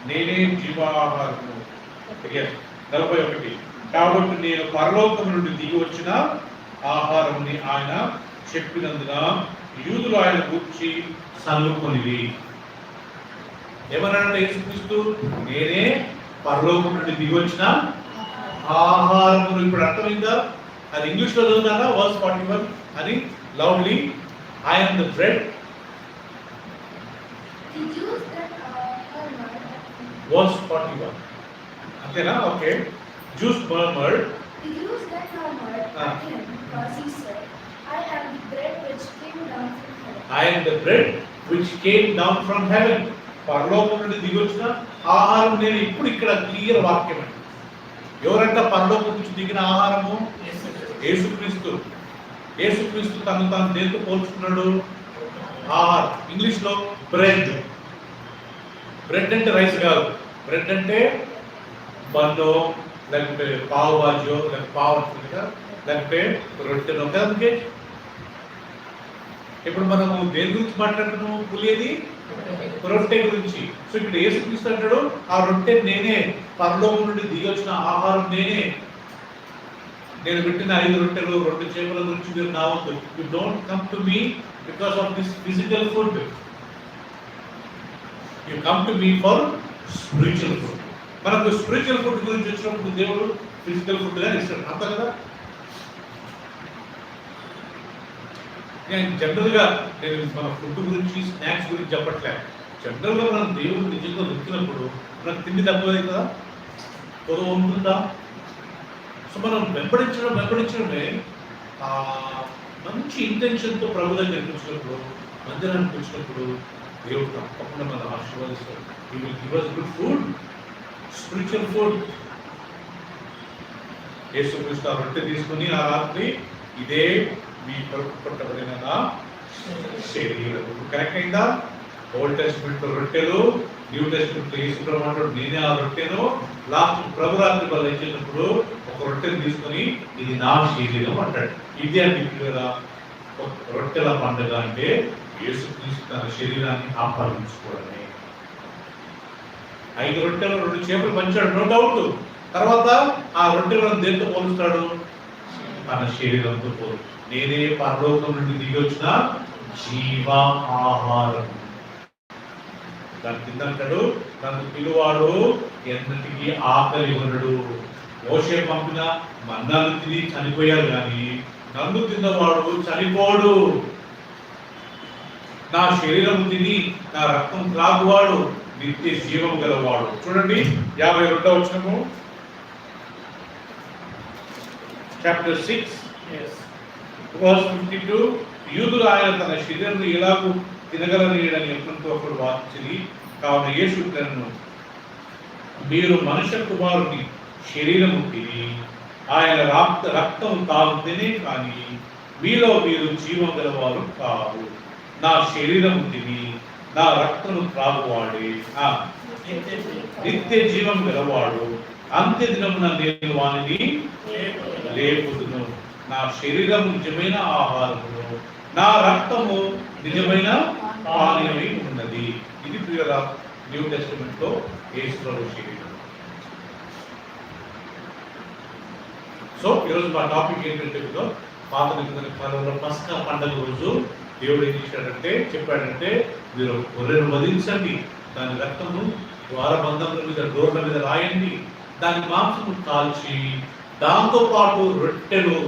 నేనే జీవాహారము. 41. కాబట్టి నేను పరలోకం నుండి దిగి వచ్చిన ఆహారంని ఆయన చెప్పినందున యూదులు ఆయన గురించి సల్లుకొనివి. ఏమన్నాడంటే యేసుక్రీస్తు, నేనే పరలోకం నుండి దిగి వచ్చిన ఆహారము. ఇప్పుడు అర్థమైందా? అది ఇంగ్లీష్ లో చదువుతారా? వర్స్ 41 అని loudly, I am the bread. Verse 41 అంతేనా? Okay. Jews murmured. The Jews that murmured at him because he said, I am the bread which came down from heaven. I am the bread which came down from heaven. పరలోకం నుండి దిగి వచ్చిన ఆహారం నేను. ఇప్పుడు ఇక్కడ clear వాక్యం అండి. ఎవరంట పరలోకం నుంచి దిగిన ఆహారము? యేసుక్రీస్తు. యేసుక్రీస్తు తను తాను దేంతో పోల్చుకున్నాడు? ఆహారం. ఇంగ్లీష్ లో బ్రెడ్. బ్రెడ్ అంటే రైస్ కాదు. బ్రెడ్ అంటే బన్నో, లేకపోతే పావు బాజో, లేకపోతే పావు అంటుంది కదా, లేకపోతే రొట్టెను ఒక కేజీ. ఇప్పుడు మనము దేని గురించి మాట్లాడుతున్నాము? పులియేది రొట్టె గురించి. సో ఇక్కడ యేసుక్రీస్తు అంటాడు, ఆ రొట్టె నేనే, పరలోకం నుండి దిగి వచ్చిన ఆహారం నేనే. నేను పెట్టిన 5 రొట్టెలు 2 చేపల గురించి మీరు రావద్దు. You don't come to me because of this physical food, you come to me for spiritual food. మనకు స్పిరిచువల్ ఫుడ్ గురించి వచ్చినప్పుడు దేవుడు ఫిజికల్ ఫుడ్ గా ఇస్తాడు, అంత కదా. నేను జనరల్గా మన ఫుడ్ గురించి స్నాక్స్ గురించి చెప్పట్లే. జనరల్గా మనం దేవుడు నిజంగా వెతికినప్పుడు మనకు తిండి తప్పదే కదా, పొదవ ఉంటుందా. సో మనం వెంబడించడమే మంచి ఇంటెన్షన్తో ప్రభు దగ్గరికి వచ్చినప్పుడు, మందిరానికి వచ్చినప్పుడు దేవుడు తప్పకుండా మనం ఆశీర్వదిస్తాడు. He will give us good food, spiritual food. యేసుక్రీస్తు ఆ రొట్టె తీసుకుని ఆ రాత్రి, ఇదే మీ కొరకు కొట్టబడిన నా శరీరం. కరెక్ట్ అయిందా? ఓల్డ్ టెస్ట్మెంట్ రొట్టెలు, న్యూ టెస్ట్మెంట్ యేసుప్రభు అంటాడు నేనే ఆ రొట్టెను. లాస్ట్ ప్రభు రాత్రి వాళ్ళు ఇచ్చేటప్పుడు ఒక రొట్టెను తీసుకొని ఇది నా శరీరం అంటాడు. ఇది అంటే కదా రొట్టెల పండుగ అంటే యేసుక్రీస్తు తన శరీరాన్ని ఆపాదించుకోవడమే. 5 రొట్టెలు 2 చేపలు పంచాడు, నో డౌట్. తర్వాత ఆ రొట్టెలను దేంతో పోలుస్తాడు? తన శరీరంతో పోలు. నేనే పరలోకం నుండి దిగి వచ్చిన జీవ ఆహారం. దాని కింద అంటాడు, నన్ను పిలువాడు ఎన్నటికీ ఆకలి ఉండడు. మోషే పంపిన మన్నాను తిని చనిపోయారు కానీ నన్ను తిన్నవాడు చనిపోడు. నా శరీరం తిని నా రక్తం త్రాగువాడు నిత్య జీవం గలవాడు. చూడండి 52వ వచనము, చాప్టర్ 6 verse 52. యూదులు ఆయన తన శరీరాన్ని ఎలాగూ తినగలనీయడని ఎప్పుడంతో ఒకడు వాచింది. కావున యేసు ఇట్లనెను, మీరు మనుష్య కుమారుని శరీరము తిని ఆయన రక్తం తాగుతేనే కానీ మీలో మీరు జీవం గలవారు కాదు. నా శరీరము తిని నా రక్తము త్రాగువాడే నిత్య జీవం గలవాడు. అంత్య దినమున నేను వానిని లేపుదును. నా శరీరం నిజమైన ఆహారము, నా రక్తము నిజమైన పానీయమై ఉన్నది. ఇది ప్రియుల న్యూ టెస్టమెంట్ లో యేసు ప్రభు శరీరం. సో ఈరోజు మా టాపిక్ ఏంటంటే పాత నిబంధన కాలంలో పస్కా పండుగ రోజు దేవుడు ఏం చేశాడంటే చెప్పాడంటే, మీరు గొర్రెను వధించండి, దాని రక్తము ద్వారబంధముల మీద డోర్ల మీద రాయండి, దాని మాంసము కాల్చి దాంతో పాటు రొట్టెలు,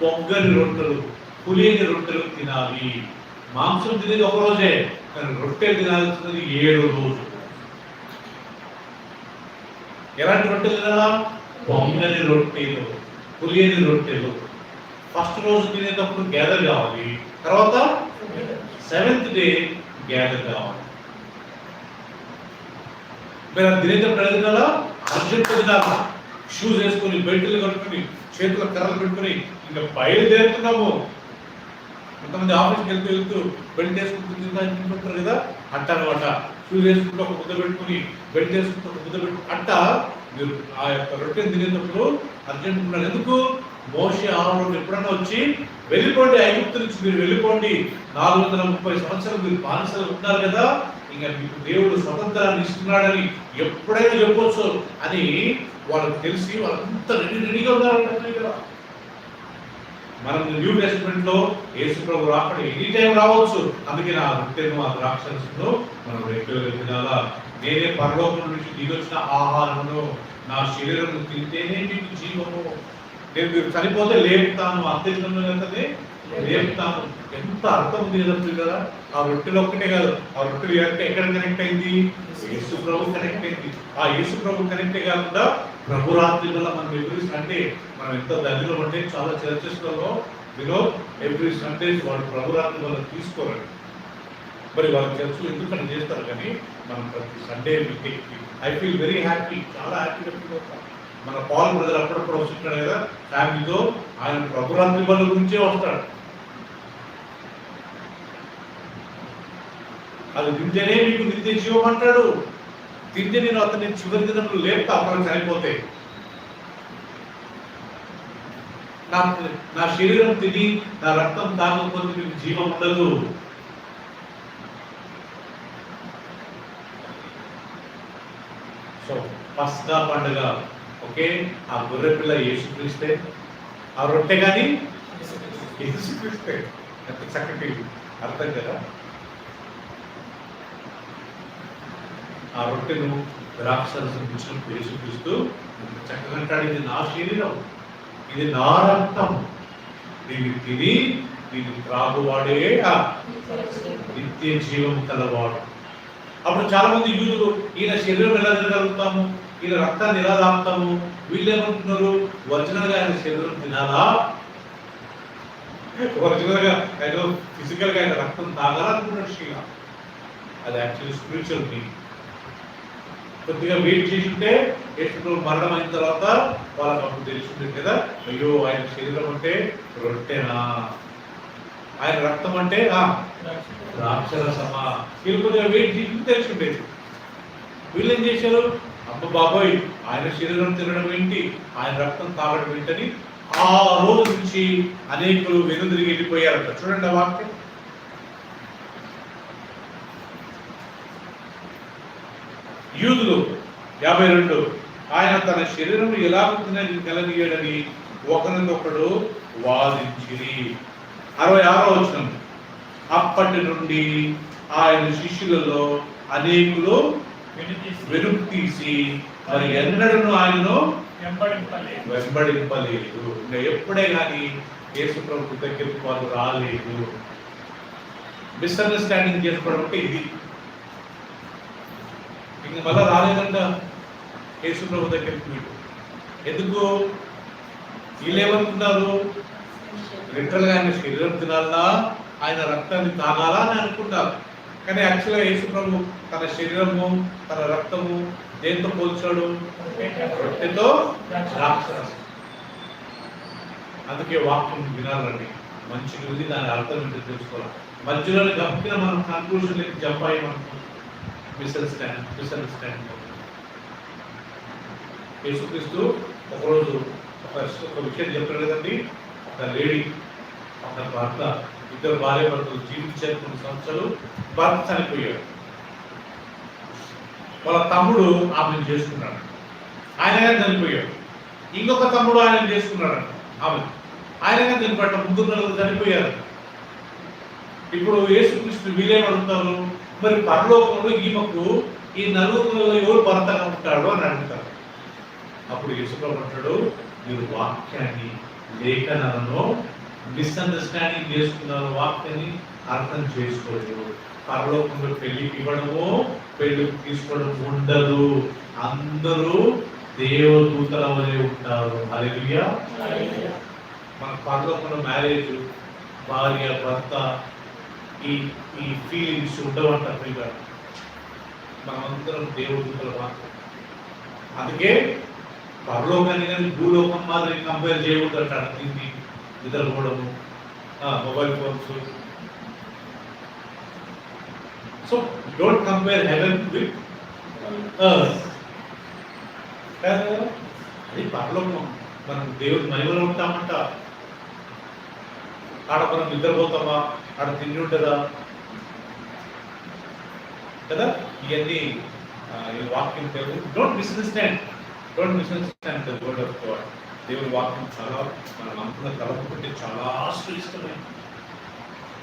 పొంగని రొట్టెలు, పులియని రొట్టెలు తినాలి. మాంసం తినేది ఒక రోజే, కానీ రొట్టెలు తినాల్సినది 7 రోజులు. ఎలాంటి రొట్టెలు తినాలా? పొంగని రొట్టెలు, పులియని రొట్టెలు. ఫస్ట్ రోజు తినేటప్పుడు గ్యాదర్ కావాలి, తర్వాత 7th డే గ్యాదర్ కావాలి. మీరు అది తినేటప్పుడు ఎలా తినాలా? అర్జెంట్ తినాలా. షూస్ వేసుకొని, బెల్ట్లు కట్టుకొని, చేతుల కర్రలు పెట్టుకొని ఇంకా బయలుదేరుతున్నాము. కొంతమంది ఆఫీస్కి వెళ్తూ బెల్ట్ వేసుకుంటుంటారు కదా, అట్ట అనమాట. షూస్ వేసుకుంటూ ఒక ముద్ద పెట్టుకుని, బెల్ట్ వేసుకుంటూ ఒక ముద్ద పెట్టుకుని అట్ట మీరు ఆ యొక్క రొట్టెని తినేటప్పుడు అర్జెంట్ ఉండాలి. ఎందుకు? మోషే ఆహారం ఎప్పుడన్నా వచ్చి వెళ్ళిపోండి, ఐగుప్తు నుంచి మీరు వెళ్ళిపోండి, 430 సంవత్సరాలు మీరు బానిసలు ఉన్నారు కదా, ఇంకా మీకు దేవుడు స్వతంత్రాన్ని ఇస్తున్నాడని ఎప్పుడైనా చెప్పవచ్చు అని వాళ్ళకి తెలిసి వాళ్ళంతా రెడీగా ఉన్నారంటే కదా. మనం న్యూ టెస్ట్మెంట్ లో యేసు ప్రభు రాకడ ఎనీ టైం రావచ్చు. అందుకే నా రొట్టెను ఆ ద్రాక్షను మనం రెగ్యులర్గా తినాలా. నేనే పరలోకం నుంచి దిగొచ్చిన ఆహారమును, నా శరీరం తింటేనే మీకు జీవము. నేను మీరు చనిపోతే లేపుతాను, అంత్యదినమునే లేపుతాను. ఎంత అర్థం ఉంది కదా. ఆ రొట్టెలు ఒక్కటే కాదు, ఆ రొట్టెలు ఎక్కడ కనెక్ట్ అయింది? యేసు ప్రభు కనెక్ట్ అయింది. ఆ యేసు ప్రభు కనెక్టే కాకుండా ప్రభు రాత్రి వల్ల మనం ఎవ్రీ సండే, మనం ఎంత దగ్గర ఉంటే చాలా చర్చెస్లలో ఎవ్రీ సండే వాళ్ళు ప్రభు రాత్రి వల్ల తీసుకోరండి. మరి వాళ్ళ చర్చలు ఎందుకని చేస్తారు, కానీ మనం ప్రతి Sunday I feel very happy, చాలా హ్యాపీగా ఫీల్ అవుతాం. మన పాల్ బ్రదర్ అప్పుడప్పుడు వస్తుంటాడు కదా ఫ్యామిలీతో, ఆయన ప్రభు రాత్రి వల్ల గురించే వస్తాడు. అది తింటేనే మీకు నిత్య జీవం అంటాడు. తింటే నేను అతన్ని చివరి దినంలో లేపుతా, అప్పుడు చనిపోతే. నా శరీరం తిని నా రక్తం తాగకపోతే మీకు జీవం ఉండదు. సో పస్కా పండుగ ఓకే, ఆ గొర్రె పిల్ల యేసుక్రీస్తే, ఆ రొట్టె కానీ యేసుక్రీస్తే. ఎంత చక్కటి అర్థం కదా. ఆ రొట్టెను ద్రాక్షరసం ఇచ్చినప్పుడు యేసుక్రీస్తూ చక్కగా అంటాడు, ఇది నా శరీరం, ఇది నా రక్తం, దీన్ని తిని దీన్ని త్రాగువాడే నిత్య జీవం కలవాడు. అప్పుడు చాలా మంది యూదులు ఈయన శరీరం ఎలా తినగలుగుతాము, ఈయన రక్తాన్ని ఎలా తాగుతాము, వీళ్ళు ఏమంటున్నారు, ఒరిజినల్ గా ఆయన శరీరం తినాలా, ఒరిజినల్ గా ఆయన ఫిజికల్ గా ఆయన రక్తం తాగాలనుకున్నాడు శీల. అది యాక్చువల్లీ స్పిరిచువల్ మీనింగ్. కొద్దిగా వెయిట్ చేసి ఉంటే యేసు మరణం అయిన తర్వాత వాళ్ళకి అప్పుడు తెలుస్తుంది కదా, అయ్యో ఆయన శరీరం అంటే రొట్టెనా, ఆయన రక్తం అంటే ద్రాక్షరసమా. వీళ్ళు కొద్దిగా వెయిట్ చేసి తెలిసి ఉండేది. వీళ్ళు ఏం చేశారు, అమ్మ బాబోయ్ ఆయన శరీరం తినడం ఏంటి, ఆయన రక్తం తాగడం ఏంటని ఆ రోజు నుంచి అనేకులు వెనుదిరిగి వెళ్ళిపోయారంట. చూడండి ఆ వాక్యం. యూదులు 52 ఆయన తన శరీరం ఎలా తినగలిగాడని ఒకరినొకడు వాదించిరి. 66వ వచనం, అప్పటి నుండి ఆయన శిష్యులలో అనేకులు వెనుక తీసి మరి ఎన్నడను ఆయనను వెంబడింపలేదు. ఇంకా ఎప్పుడే కానీ యేసు ప్రభు దగ్గరికి వాళ్ళు రాలేదు. మిస్అండర్స్టాండింగ్ చేసుకోవడం అంటే ఇది. ఇంక మళ్ళా రాలేదంట యేసు ప్రభు దగ్గరికి వీళ్ళు. ఎందుకు? వీళ్ళు ఏమనుకున్నారు, లిటరల్ గా ఆయన శరీరం తినాలా, ఆయన రక్తాన్ని తాగాలా అని అనుకుంటారు. కానీ యాక్చువల్గా యేసు ప్రభు తన శరీరము తన రక్తము దేంతో పోల్చాడు, రొట్టెతో ద్రాక్షరసం. అందుకే వాక్యం వినాలండి, మంచిగా ఉంది, దాని అర్థం ఏంటో తెలుసుకోవాలి. మధ్యలోనే గంపిన మనం కన్క్లూజన్ జంప్ అయ్యి మనకు మిస్అండర్స్టాండ్. యేసుక్రీస్తు ఒకరోజు ఒక విషయం చెప్పారు కదండి, ఒక లేడీ ఒక భర్త, ఇద్దరు భార్య భర్తలు జీవించారు కొన్ని సంవత్సరాలు, భర్త చనిపోయాడు. వాళ్ళ తమ్ముడు ఆమెను చేసుకున్నాడు, ఆయనగా చనిపోయాడు. ఇంకొక తమ్ముడు ఆయన చేసుకున్నాడు ఆమె, ఆయనగా చనిపోయాడు. ముగ్గురు నలుగురు చనిపోయారు. ఇప్పుడు యేసుక్రీస్తు వీళ్ళేమడుగుతారు, మరి పరలోకంలో ఈమెకు ఈ నలుగురులో ఎవరు భర్తగా ఉంటాడు అని అడుగుతారు. అప్పుడు యేసుప్రభు అంటాడు, మీరు వాక్యాన్ని లేఖనాలను మిస్అండర్స్టాండింగ్ చేసుకున్నారు, వాక్యాన్ని అర్థం చేసుకోలేదు. పరలోకంలో పెళ్లికి ఇవ్వడము పెళ్లికి తీసుకోవడం ఉండదు. అందరూ దేవదూతల వలె ఉంటారు. హల్లెలూయా. మన పరలోకంలో మ్యారేజ్, భార్య భర్త, ఈ ఫీలింగ్స్ ఉండవంట. మనమందరం దేవదూతల మాత్రం. అందుకే పరలోకాన్ని కానీ భూలోకం మాదిరి కంపేర్ చేయకూడదు. దీన్ని నిద్రపోవడము, mobile phones. So don't compare heaven with earth. అది పరలోకం. మనం దేవుడి మహిమలో ఉంటామంట. ఆడ మనం నిద్రపోతామా, ఆడ తిండి ఉంటుందా కదా. ఇవన్నీ వాక్యం don't misunderstand the word of God. దేవుడి వాక్యం చాలా మనం అనుకున్న తలపుకుంటే చాలా శ్రేష్టమైనది.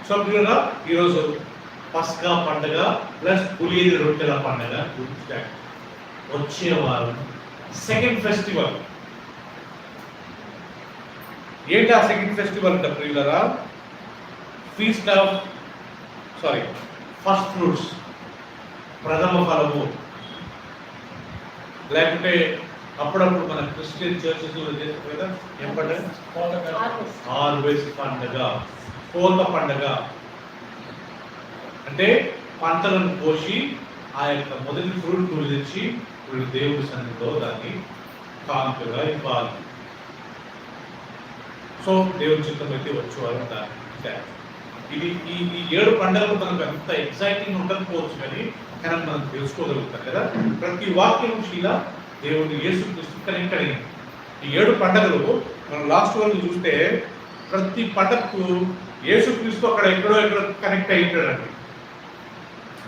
సో ప్రియులారా, ఈరోజు పస్కా పండుగ ప్లస్ పులియని రొట్టెల పండుగ వచ్చే వారం సెకండ్ ఫెస్టివల్. ఏంటి ఆ సెకండ్ ఫెస్టివల్ అంటే ప్రియులారా, ఫీస్ట్ ఆఫ్ ఫస్ట్ ఫ్రూట్స్, ప్రథమ ఫలము. లేకుంటే అప్పుడప్పుడు మన క్రిస్టియన్ చర్చెస్ లో చేస్తారు కదా, ఏం పండుగ? హార్వెస్ట్ పండుగ, కోత పండుగ. అంటే పంటలను కోసి ఆ యొక్క మొదటి ఫ్రూట్ తెచ్చి వీళ్ళు దేవుడి సన్నిధిలో దాన్ని కానుకగా ఇవ్వాలి. సో దేవుడి చిత్తం అయితే వచ్చేవారు దాన్ని. ఇది ఈ 7 పండుగలు మనకు అంత ఎక్సైటింగ్ ఉండకపోవచ్చు, కానీ మనం తెలుసుకోగలుగుతాం కదా. ప్రతి వాక్యం శీల దేవుడు యేసుక్రీస్తు కనెక్ట్ అయింది. ఈ 7 పండగలు మనం లాస్ట్ వరకు చూస్తే ప్రతి పండగకు యేసుక్రీస్తు అక్కడ ఎక్కడో కనెక్ట్ అయి ఉంటాడండి.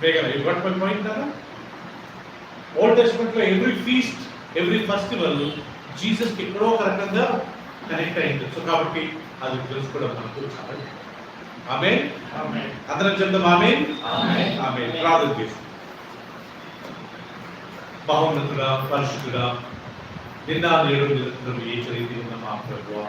బేగా యు గాట్ మై పాయింట్ కదా. ఓల్డ్ టెస్ట్మెంట్ లో every feast, every festival Jesus కి ఎక్కడో ఒక రకంగా కనెక్ట్ అయింది. సో కాబట్టి అది తెలుసుకోవడం మనకు చాలా. ఆమేన్. అందరం చెప్తాం ఆమేన్. ఆమేన్. ప్రార్థన చేస్తాం. మహోన్నతుడా, పరిశుద్ధుడా, నిన్న నేడు నిరంతరం ఏ చరిత్ర ఉన్న మా ప్రభువా,